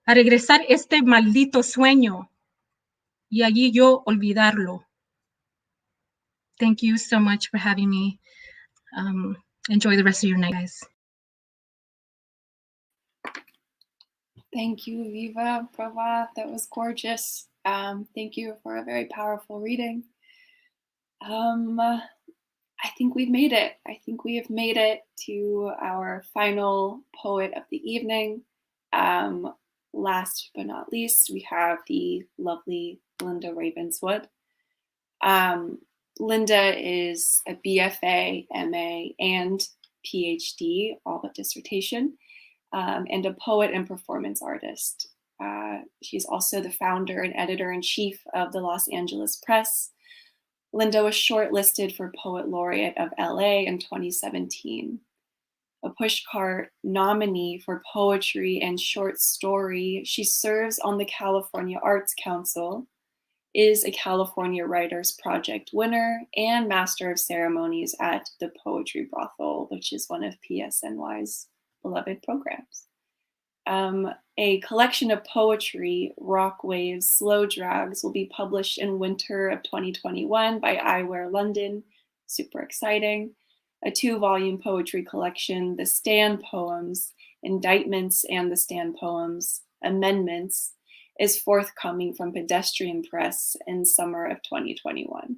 a regresar este maldito sueño y allí yo olvidarlo. Thank you so much for having me. Enjoy the rest of your night, guys. Thank you, Viva Prava. That was gorgeous. Thank you for a very powerful reading. I think we've made it. I think we have made it to our final poet of the evening. Last but not least, we have the lovely Linda Ravenswood. Linda is a BFA, MA, and PhD, all but dissertation, and a poet and performance artist. She's also the founder and editor-in-chief of the Los Angeles Press. Linda was shortlisted for Poet Laureate of LA in 2017. A pushcart nominee for poetry and short story, she serves on the California Arts Council, is a California Writers Project winner, and Master of Ceremonies at the Poetry Brothel, which is one of PSNY's beloved programs. A collection of poetry, Rock Waves, Slow Drags, will be published in winter of 2021 by Eyewear London. Super exciting. A 2-volume poetry collection, The Stand Poems, Indictments and the Stand Poems, Amendments, is forthcoming from Pedestrian Press in summer of 2021.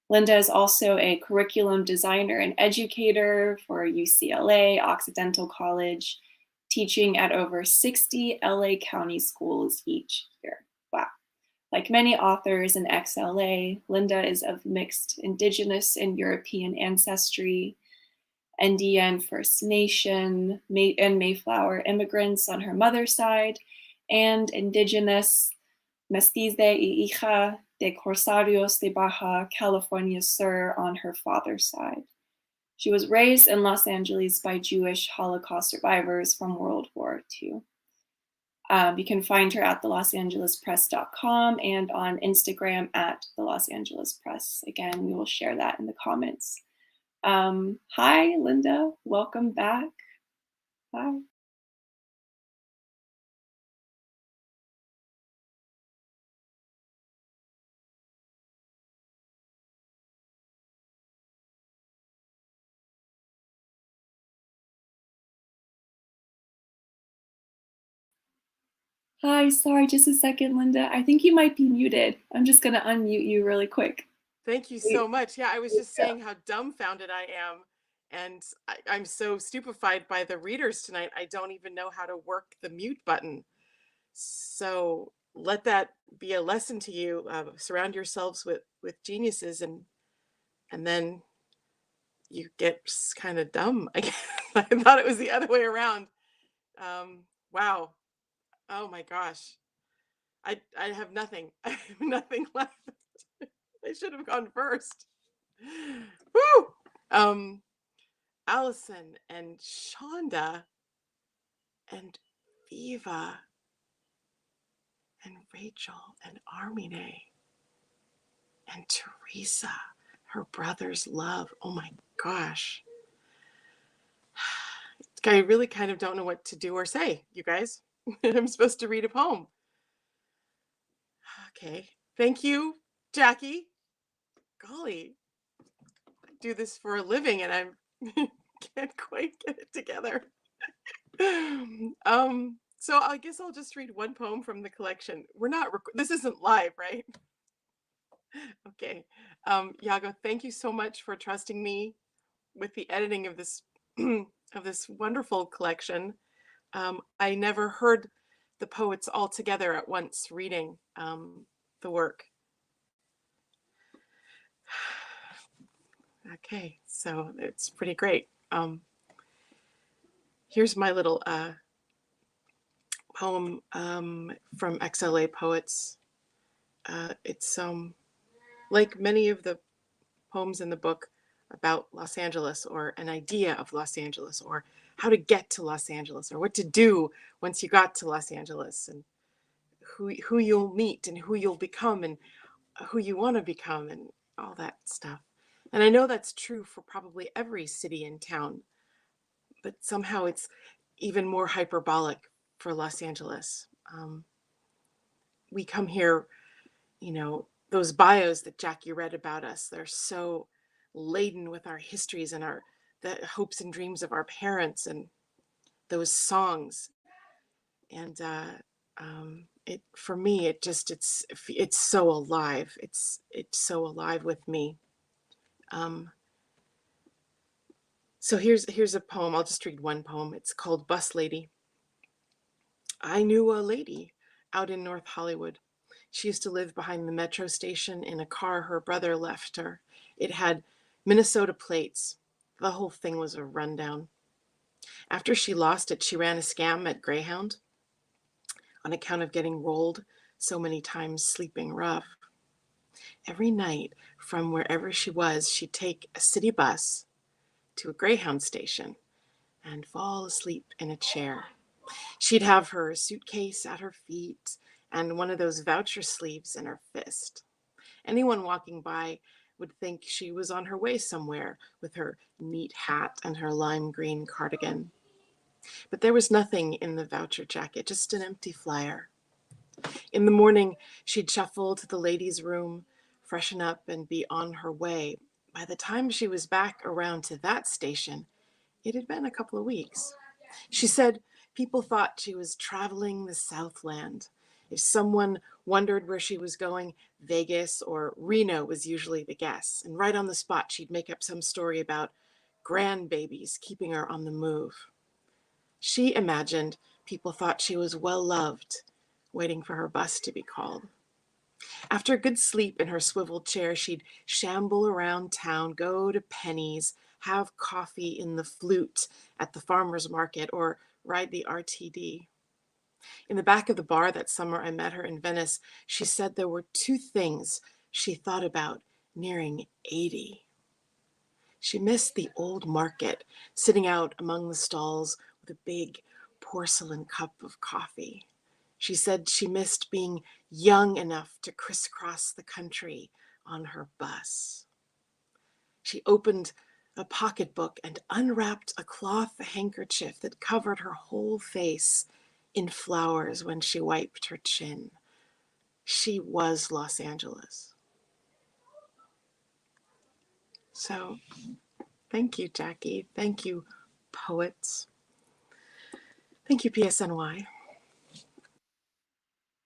Linda is also a curriculum designer and educator for UCLA, Occidental College, teaching at over 60 LA County schools each year. Wow. Like many authors in XLA, Linda is of mixed Indigenous and European ancestry, Indian First Nation, and Mayflower immigrants on her mother's side, and Indigenous, Mestiza y hija de Corsarios de Baja California Sur on her father's side. She was raised in Los Angeles by Jewish Holocaust survivors from World War II. You can find her at thelosangelespress.com and on Instagram at the Los Angeles Press. Again, we will share that in the comments. Hi, Linda. Welcome back. Bye. Hi, sorry, just a second, Linda. I think you might be muted. I'm just going to unmute you really quick. Thank you so much. Yeah, I was just saying how dumbfounded I am. And I'm so stupefied by the readers tonight. I don't even know how to work the mute button. So let that be a lesson to you. Surround yourselves with geniuses, and then you get kind of dumb. I thought it was the other way around. Wow. Oh my gosh. I have nothing. I have nothing left. I should have gone first. Woo! Allison and Shonda and Viva and Rachel and Armine and Teresa, her brother's love. Oh my gosh. I really kind of don't know what to do or say, you guys. I'm supposed to read a poem. Okay. Thank you, Jackie. Golly, I do this for a living and I can't quite get it together. So I guess I'll just read one poem from the collection. This isn't live, right? Okay. Yago, thank you so much for trusting me with the editing of this of this wonderful collection. I never heard the poets all together at once reading the work. Okay, so it's pretty great. Here's my little poem from XLA Poets. It's like many of the poems in the book about Los Angeles, or an idea of Los Angeles, or how to get to Los Angeles, or what to do once you got to Los Angeles, and who you'll meet and who you'll become and who you want to become and all that stuff. And I know that's true for probably every city and town, but somehow it's even more hyperbolic for Los Angeles. We come here, you know, those bios that Jackie read about us, they're so laden with our histories and the hopes and dreams of our parents and those songs. And for me, it's so alive. It's so alive with me. So here's a poem. I'll just read one poem. It's called Bus Lady. I knew a lady out in North Hollywood. She used to live behind the metro station in a car her brother left her. It had Minnesota plates. The whole thing was a rundown. After she lost it, she ran a scam at Greyhound on account of getting rolled so many times sleeping rough. Every night, from wherever she was, she'd take a city bus to a Greyhound station and fall asleep in a chair. She'd have her suitcase at her feet and one of those voucher sleeves in her fist. Anyone walking by would think she was on her way somewhere with her neat hat and her lime green cardigan. But there was nothing in the voucher jacket, just an empty flyer. In the morning, she'd shuffle to the ladies' room, freshen up, and be on her way. By the time she was back around to that station, it had been a couple of weeks. She said people thought she was traveling the Southland. If someone wondered where she was going, Vegas or Reno was usually the guess. And right on the spot, she'd make up some story about grandbabies keeping her on the move. She imagined people thought she was well loved, waiting for her bus to be called. After a good sleep in her swivel chair, she'd shamble around town, go to Penny's, have coffee in the Flute at the farmer's market, or ride the RTD. In the back of the bar that summer I met her in Venice, she said there were two things she thought about nearing 80. She missed the old market, sitting out among the stalls with a big porcelain cup of coffee. She said she missed being young enough to crisscross the country on her bus. She opened a pocketbook and unwrapped a cloth handkerchief that covered her whole face in flowers when she wiped her chin. She was Los Angeles. So, thank you, Jackie. Thank you, poets. Thank you, PSNY.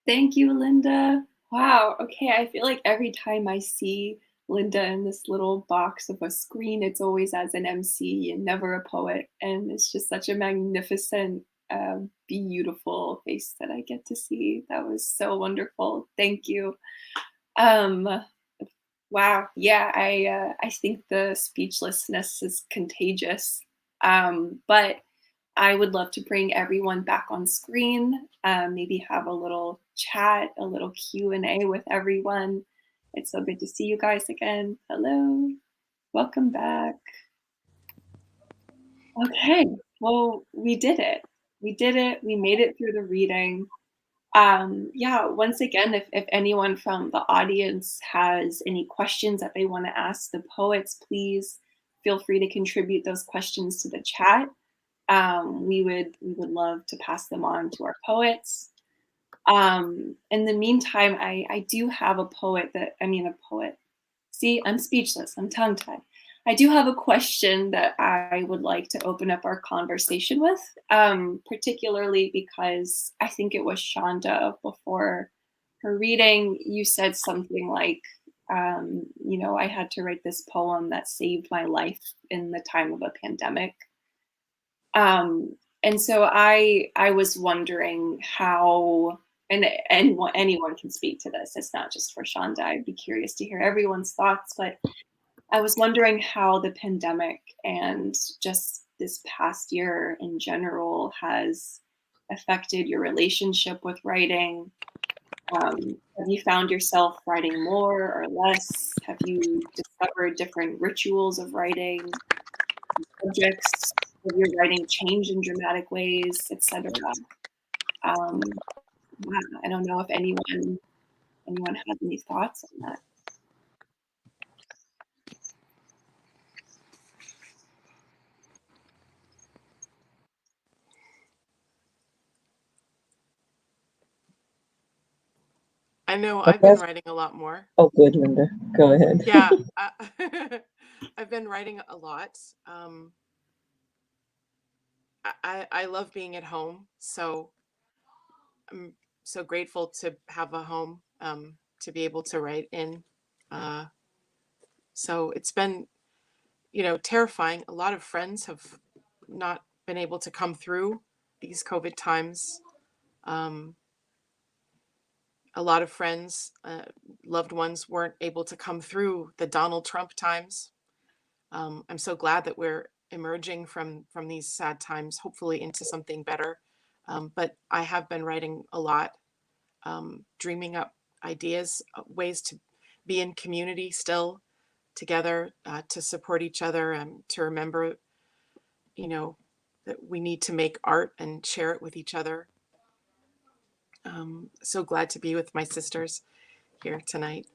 Thank you, Linda. Wow. Okay. I feel like every time I see Linda in this little box of a screen, it's always as an MC and never a poet. And it's just such a magnificent, beautiful face that I get to see. That was so wonderful. Thank you. Wow. Yeah. I think the speechlessness is contagious. But I would love to bring everyone back on screen, maybe have a little chat, a little Q&A with everyone. It's so good to see you guys again. Hello, welcome back. Okay, well, we did it. We did it. We made it through the reading. Yeah, once again, if anyone from the audience has any questions that they want to ask the poets, please feel free to contribute those questions to the chat. We would love to pass them on to our poets. In the meantime, I do have a poet. See, I'm speechless. I'm tongue-tied. I do have a question that I would like to open up our conversation with, particularly because I think it was Shonda before her reading. You said something like, I had to write this poem that saved my life in the time of a pandemic. And so I was wondering how, and anyone can speak to this. It's not just for Shonda. I'd be curious to hear everyone's thoughts, but I was wondering how the pandemic and just this past year in general has affected your relationship with writing. Have you found yourself writing more or less? Have you discovered different rituals of writing, subjects of your writing change in dramatic ways, etc.? Yeah, I don't know if anyone has any thoughts on that. I know I've been writing a lot more. Oh, good, Linda. Go ahead. Yeah, I've been writing a lot. I love being at home, so I'm so grateful to have a home to be able to write in. So it's been, terrifying. A lot of friends have not been able to come through these COVID times. A lot of friends, loved ones weren't able to come through the Donald Trump times. I'm so glad that we're emerging from these sad times, hopefully into something better. But I have been writing a lot, dreaming up ideas, ways to be in community still together, to support each other, and to remember, that we need to make art and share it with each other. So glad to be with my sisters here tonight.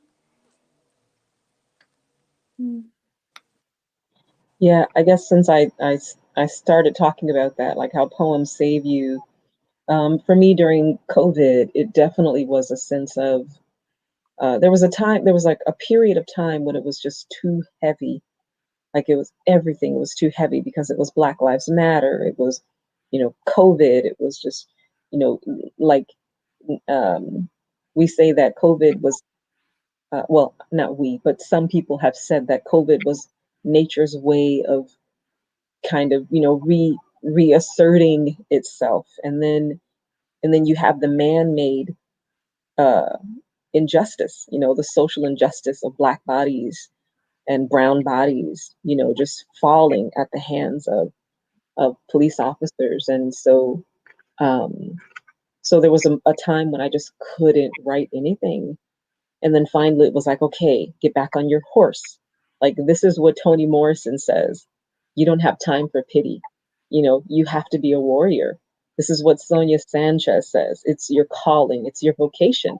Yeah, I guess since I started talking about that, like how poems save you, for me during COVID, it definitely was a sense of, there was like a period of time when it was just too heavy. Like everything was too heavy because it was Black Lives Matter. It was, COVID. It was just, like, we say that COVID was, well, not we, but some people have said that COVID was nature's way of kind of, reasserting itself. And then you have the man-made uh, injustice, the social injustice of Black bodies and brown bodies, just falling at the hands of police officers. And so there was a time when I just couldn't write anything. And then finally it was like, okay, get back on your horse. Like, this is what Toni Morrison says. You don't have time for pity. You have to be a warrior. This is what Sonia Sanchez says. It's your calling, it's your vocation.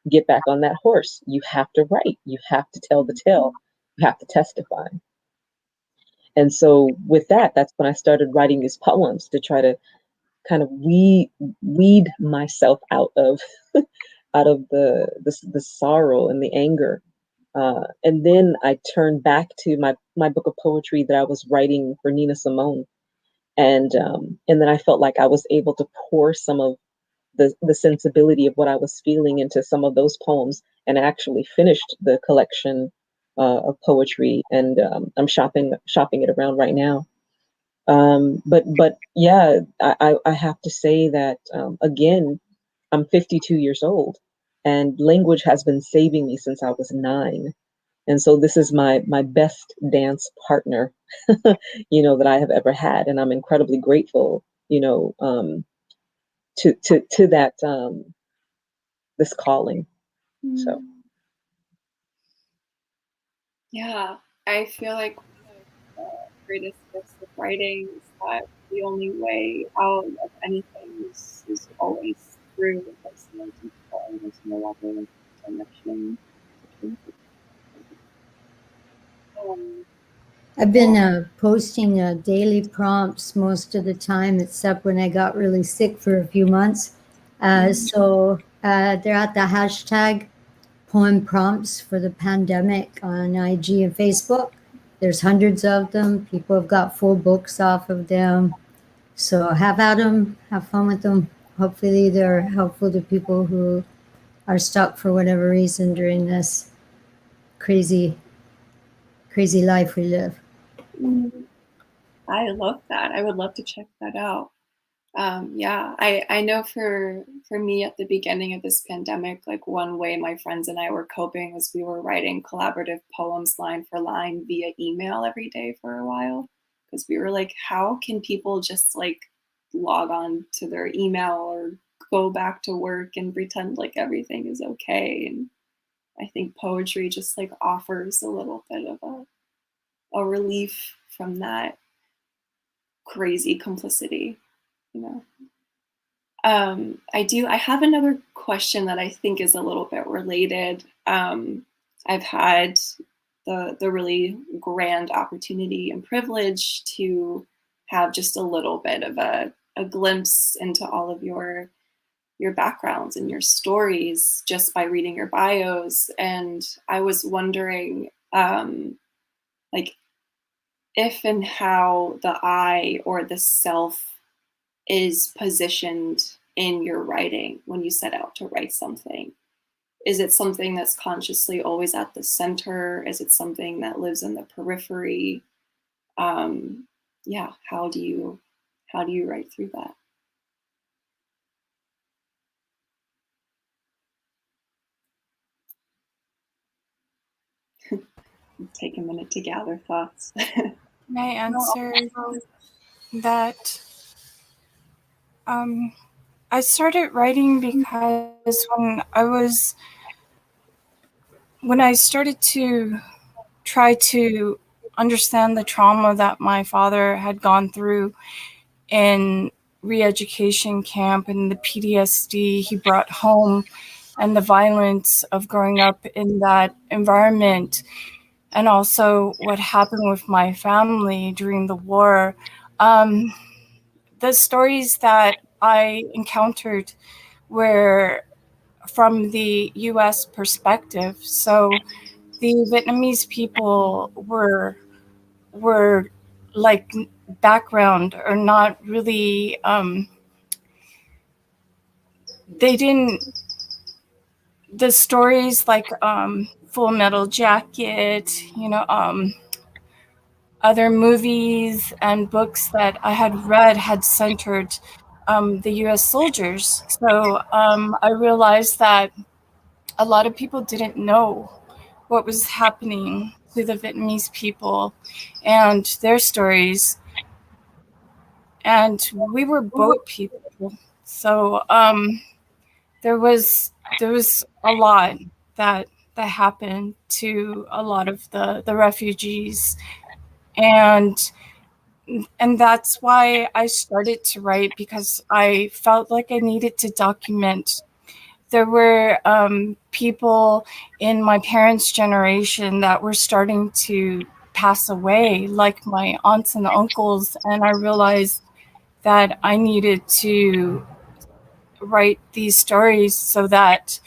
Get back on that horse. You have to write. You have to tell the tale. You have to testify. And so with that, that's when I started writing these poems to try to kind of weed myself out of the sorrow and the anger. And then I turned back to my book of poetry that I was writing for Nina Simone, and then I felt like I was able to pour some of the sensibility of what I was feeling into some of those poems, and actually finished the collection of poetry, and I'm shopping it around right now. But yeah, I have to say that, again, I'm 52 years old, and language has been saving me since I was 9. And so this is my best dance partner, that I have ever had, and I'm incredibly grateful, to that, this calling. So yeah, I feel like the greatest gifts of writing is that the only way out of anything is always through listening to people and there's no other direction to take it. I've been posting daily prompts most of the time, except when I got really sick for a few months. So they're at the hashtag poem prompts for the pandemic on IG and Facebook. There's hundreds of them. People have got full books off of them. So have at them, have fun with them. Hopefully they're helpful to people who are stuck for whatever reason during this crazy, crazy life we live. I love that. I would love to check that out. Yeah, I know for me at the beginning of this pandemic, like one way my friends and I were coping was we were writing collaborative poems line for line via email every day for a while. Because we were like, how can people just like log on to their email or go back to work and pretend like everything is okay? And I think poetry just like offers a little bit of a relief from that crazy complicity, you know. I have another question that I think is a little bit related. I've had the really grand opportunity and privilege to have just a little bit of a glimpse into all of your backgrounds and your stories just by reading your bios. And I was wondering, like, if and how the I or the self is positioned in your writing when you set out to write something. Is it something that's consciously always at the center? Is it something that lives in the periphery? Yeah, how do you write through that? Take a minute to gather thoughts. Can I answer that? I started writing because when I started to try to understand the trauma that my father had gone through in re-education camp and the PTSD he brought home and the violence of growing up in that environment, and also what happened with my family during the war. The stories that I encountered were from the US perspective. So the Vietnamese people were like background or not really, they didn't, the stories like Full Metal Jacket, other movies and books that I had read had centered the US soldiers. So I realized that a lot of people didn't know what was happening to the Vietnamese people and their stories. And we were boat people. So there was a lot that happened to a lot of the refugees. And that's why I started to write, because I felt like I needed to document. There were people in my parents' generation that were starting to pass away, like my aunts and uncles, and I realized that I needed to write these stories so that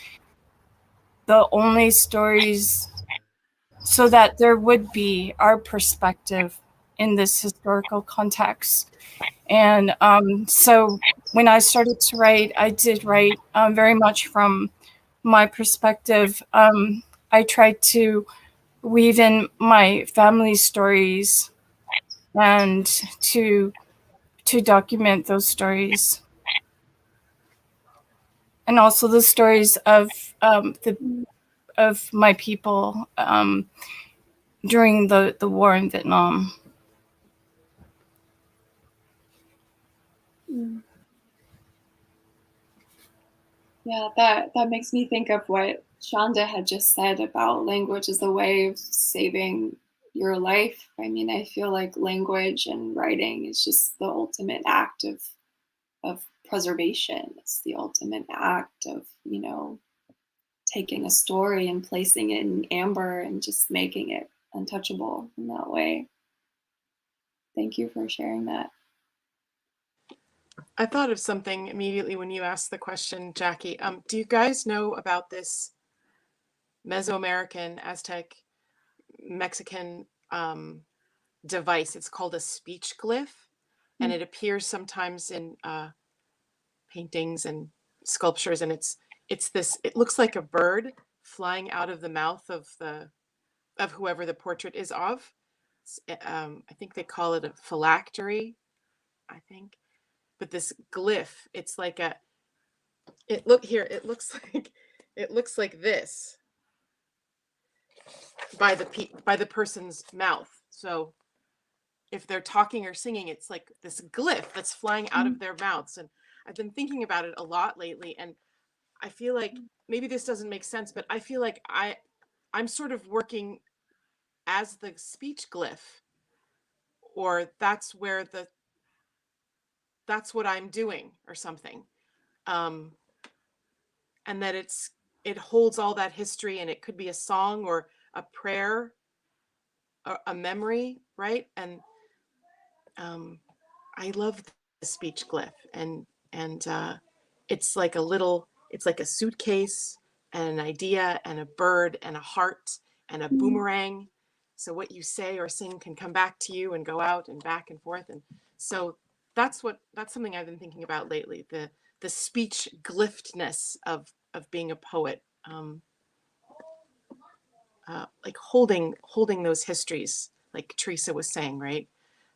there would be our perspective in this historical context. And so when I started to write, I did write very much from my perspective. I tried to weave in my family stories and to document those stories, and also the stories of my people during the war in Vietnam. Yeah, that makes me think of what Shonda had just said about language as a way of saving your life. I mean, I feel like language and writing is just the ultimate act of preservation. It's the ultimate act of, you know, taking a story and placing it in amber and just making it untouchable in that way. Thank you for sharing that. I thought of something immediately when you asked the question, Jackie. Do you guys know about this Mesoamerican, Aztec, Mexican device? It's called a speech glyph, and it appears sometimes in paintings and sculptures, and it's this, it looks like a bird flying out of the mouth of whoever the portrait is of. I think they call it a phylactery, I think. But this glyph, it's like it looks like this by the person's mouth. So if they're talking or singing, it's like this glyph that's flying out of their mouths. And I've been thinking about it a lot lately, and I feel like maybe this doesn't make sense, but I feel like I'm sort of working as the speech glyph, or that's what I'm doing or something. And that it holds all that history, and it could be a song or a prayer or a memory, right? And I love the speech glyph, and it's like it's like a suitcase and an idea and a bird and a heart and a boomerang. So what you say or sing can come back to you and go out and back and forth. And so that's something I've been thinking about lately, the speech glyphness of being a poet. Like holding those histories, like Teresa was saying, right?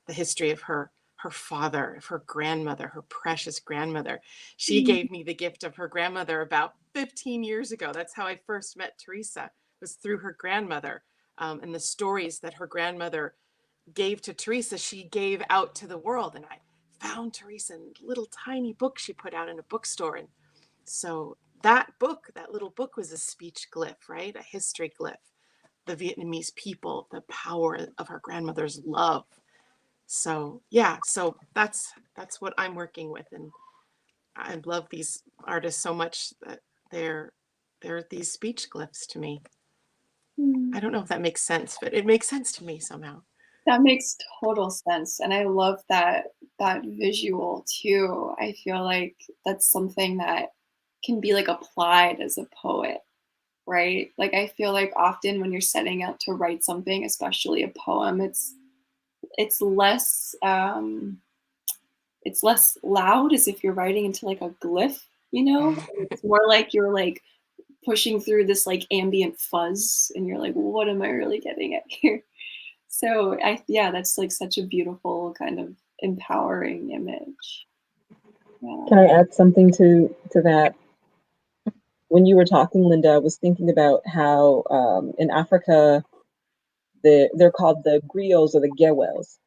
The history of her father, of her grandmother, her precious grandmother. She gave me the gift of her grandmother about 15 years ago. That's how I first met Teresa, was through her grandmother, and the stories that her grandmother gave to Teresa, she gave out to the world. And I found Teresa in a little tiny book she put out in a bookstore. And so that little book was a speech glyph, right? A history glyph. The Vietnamese people, the power of her grandmother's love. So yeah, so that's what I'm working with, and I love these artists so much that they're these speech glyphs to me. I don't know if that makes sense, but it makes sense to me somehow. That makes total sense, and I love that visual too. I feel like that's something that can be like applied as a poet, right? Like I feel like often when you're setting out to write something, especially a poem, it's less loud, as if you're writing into like a glyph, you know? It's more like you're like pushing through this like ambient fuzz, and you're like, what am I really getting at here? So yeah, that's like such a beautiful kind of empowering image. Yeah. Can I add something to that? When you were talking, Linda, I was thinking about how in Africa, they're called the griots or the gewels.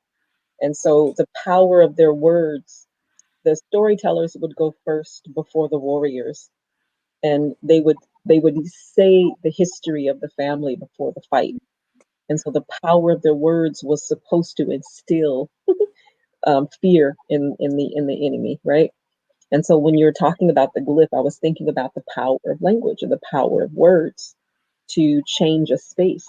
And so the power of their words, the storytellers would go first before the warriors. And they would say the history of the family before the fight. And so the power of their words was supposed to instill fear in the enemy, right? And so when you're talking about the glyph, I was thinking about the power of language and the power of words to change a space,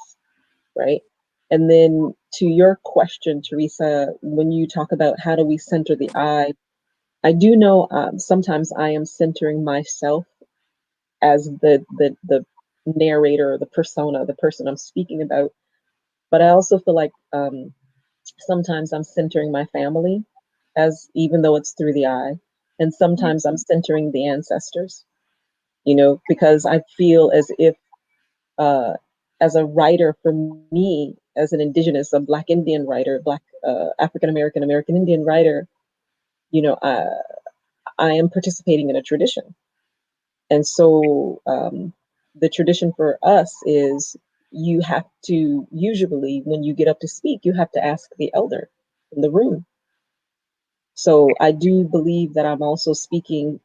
right? And then to your question, Teresa, when you talk about how do we center the I do know sometimes I am centering myself as the narrator, the persona, the person I'm speaking about. But I also feel like sometimes I'm centering my family, as even though it's through the eye, and sometimes I'm centering the ancestors. You know, because I feel as if as a writer, for me, as an indigenous, a Black Indian writer, Black African American, American Indian writer, you know, I am participating in a tradition. And so the tradition for us is you have to, usually when you get up to speak, you have to ask the elder in the room. So I do believe that I'm also speaking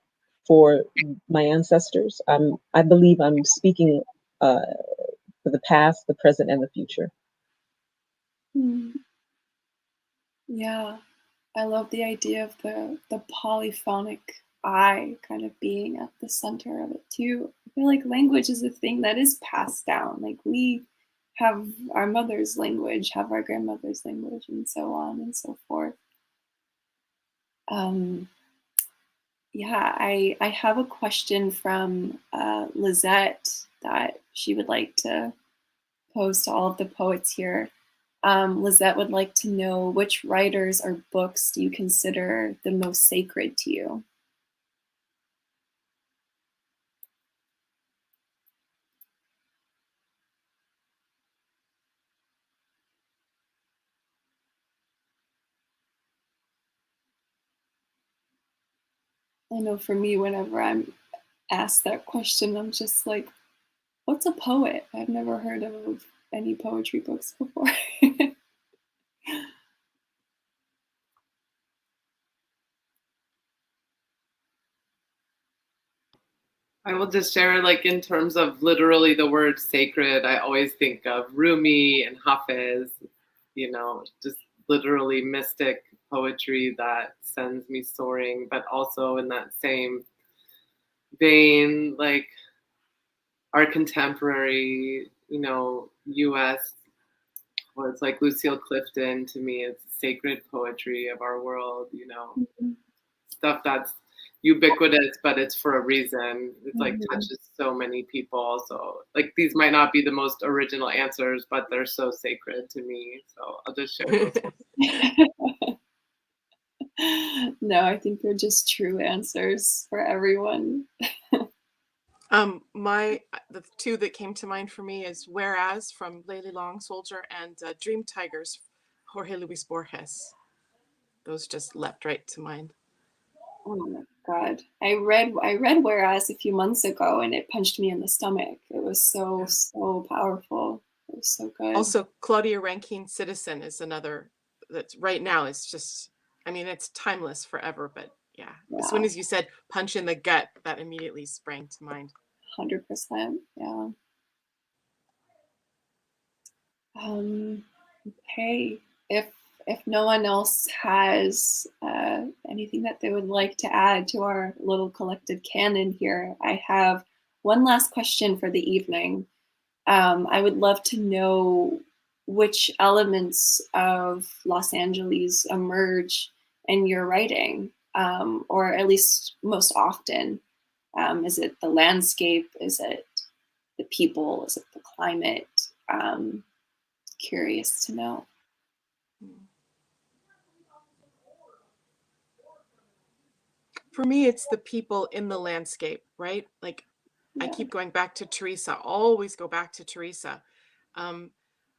for my ancestors. I believe I'm speaking for the past, the present, and the future. Yeah, I love the idea of the polyphonic I kind of being at the center of it too. I feel like language is a thing that is passed down. Like we have our mother's language, have our grandmother's language, and so on and so forth. Yeah, I have a question from Lizette that she would like to pose to all of the poets here. Lizette would like to know, which writers or books do you consider the most sacred to you? I know for me, whenever I'm asked that question, I'm just like, what's a poet? I've never heard of any poetry books before. I will just share, like, in terms of literally the word sacred, I always think of Rumi and Hafiz, you know, just literally mystic poetry that sends me soaring, but also in that same vein, like our contemporary, you know, US was like Lucille Clifton. To me, it's sacred poetry of our world, you know, stuff that's ubiquitous, but it's for a reason. It's like touches so many people. So like these might not be the most original answers, but they're so sacred to me. So I'll just share those. No, I think they're just true answers for everyone. The two that came to mind for me is Whereas from Lely Long Soldier and Dream Tigers, Jorge Luis Borges. Those just leapt right to mind. Oh my God. I read Whereas a few months ago and it punched me in the stomach. It was so powerful. It was so good. Also, Claudia Rankine Citizen is another that's right now. It's just, I mean, it's timeless forever, but yeah. As soon as you said punch in the gut, that immediately sprang to mind. 100%. Yeah. Okay. If no one else has anything that they would like to add to our little collective canon here, I have one last question for the evening. I would love to know which elements of Los Angeles emerge in your writing, or at least most often. Is it the landscape? Is it the people? Is it the climate? Curious to know. For me, it's the people in the landscape, right? Like, yeah. I keep going back to Teresa, always go back to Teresa.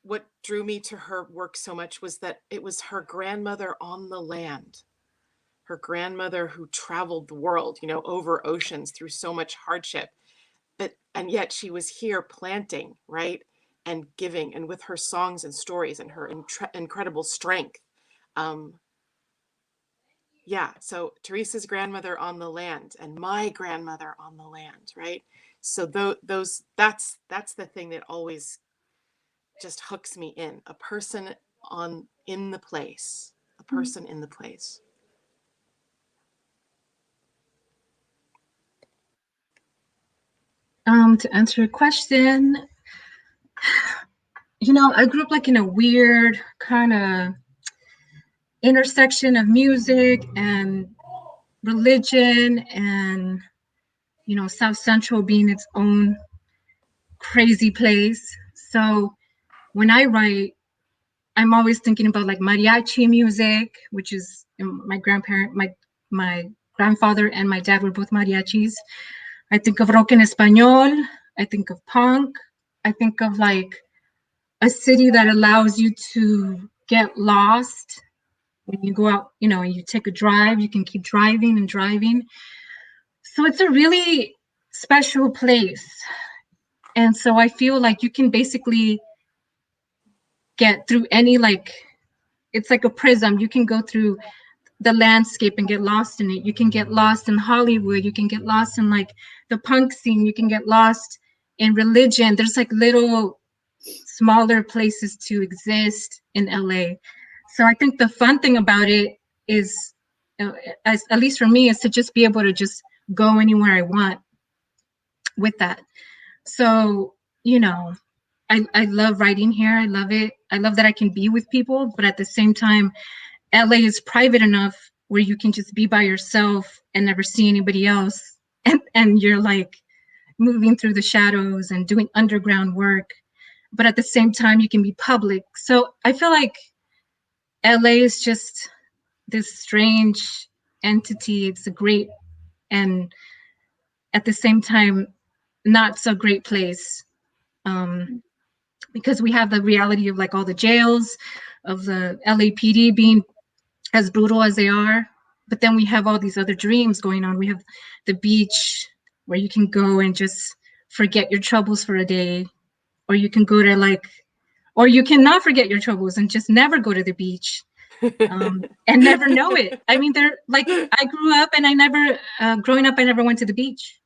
What drew me to her work so much was that it was her grandmother on the land, her grandmother who traveled the world, you know, over oceans through so much hardship. And yet she was here planting, right? And giving, and with her songs and stories and her incredible strength. Yeah, so Teresa's grandmother on the land and my grandmother on the land, right? So that's the thing that always just hooks me in. A person in the place, a person in the place. To answer your question, you know, I grew up like in a weird kind of intersection of music and religion, and you know, South Central being its own crazy place. So when I write, I'm always thinking about like mariachi music, which is my grandfather and my dad were both mariachis. I think of rock en español. I think of punk. I think of like a city that allows you to get lost when you go out, you know, and you take a drive, you can keep driving and driving. So it's a really special place. And so I feel like you can basically get through any, like, it's like a prism. You can go through the landscape and get lost in it. You can get lost in Hollywood. You can get lost in like the punk scene. You can get lost in religion. There's like little smaller places to exist in LA. So I think the fun thing about it is, at least for me, is to just be able to just go anywhere I want with that. So, you know, I love writing here. I love it. I love that I can be with people, but at the same time, LA is private enough where you can just be by yourself and never see anybody else. And you're like moving through the shadows and doing underground work. But at the same time, you can be public. So I feel like LA is just this strange entity. It's a great and at the same time, not so great place. Because we have the reality of like all the jails, of the LAPD being as brutal as they are. But then we have all these other dreams going on. We have the beach where you can go and just forget your troubles for a day, or you can go to like, or you cannot forget your troubles and just never go to the beach, and never know it. I mean, they're like, I grew up and I never, growing up, I never went to the beach.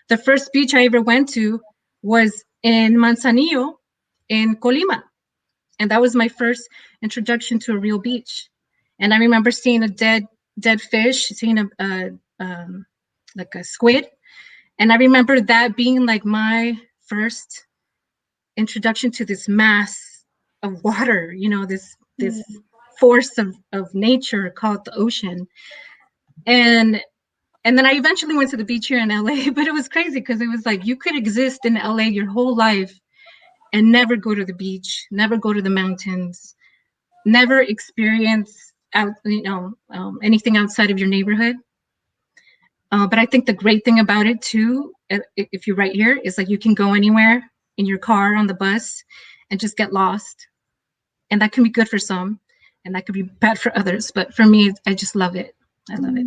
The first beach I ever went to was in Manzanillo in Colima. And that was my first introduction to a real beach. And I remember seeing a dead fish, seeing like a squid. And I remember that being like my first introduction to this mass of water, you know, this force of nature called the ocean. And then I eventually went to the beach here in LA, but it was crazy because it was like you could exist in LA your whole life and never go to the beach, never go to the mountains, never experience anything outside of your neighborhood. But I think the great thing about it too, if you're right here, is like you can go anywhere in your car, on the bus, and just get lost. And that can be good for some, and that could be bad for others. But for me, I just love it. I love it.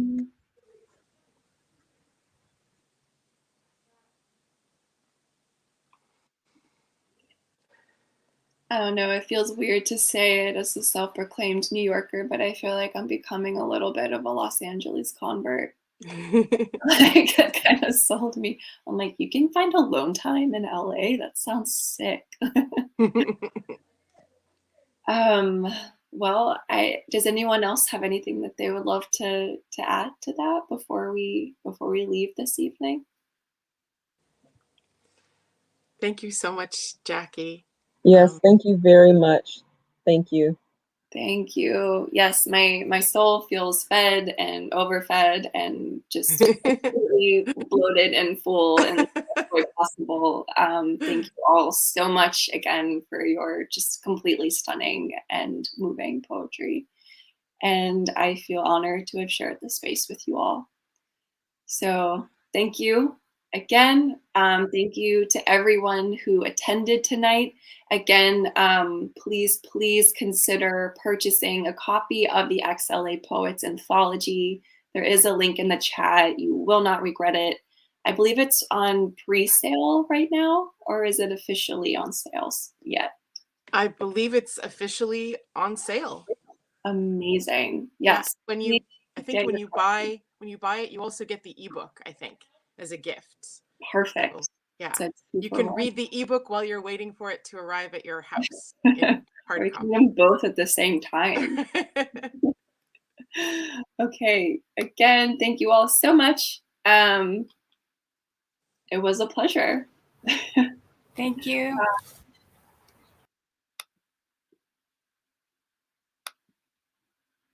I don't know, it feels weird to say it as a self-proclaimed New Yorker, but I feel like I'm becoming a little bit of a Los Angeles convert. Like, that kind of sold me. I'm like, you can find alone time in LA? That sounds sick. Well, does anyone else have anything that they would love to add to that before we leave this evening? Thank you so much, Jackie. Yes, thank you very much. Thank you. Thank you. Yes, my soul feels fed and overfed and just completely bloated and full in the best way possible. Thank you all so much again for your just completely stunning and moving poetry. And I feel honored to have shared this space with you all. So thank you again. Thank you to everyone who attended tonight. Again, please consider purchasing a copy of the XLA Poets Anthology. There is a link in the chat. You will not regret it. I believe it's on pre-sale right now, or is it officially on sales yet? I believe it's officially on sale. Amazing. Yes. Yeah, I think when you buy it, you also get the ebook, I think, as a gift. Perfect. So, yeah. So you can read the ebook while you're waiting for it to arrive at your house in hard Reading copy. them both at the same time. Okay. Again, thank you all so much. It was a pleasure. Thank you.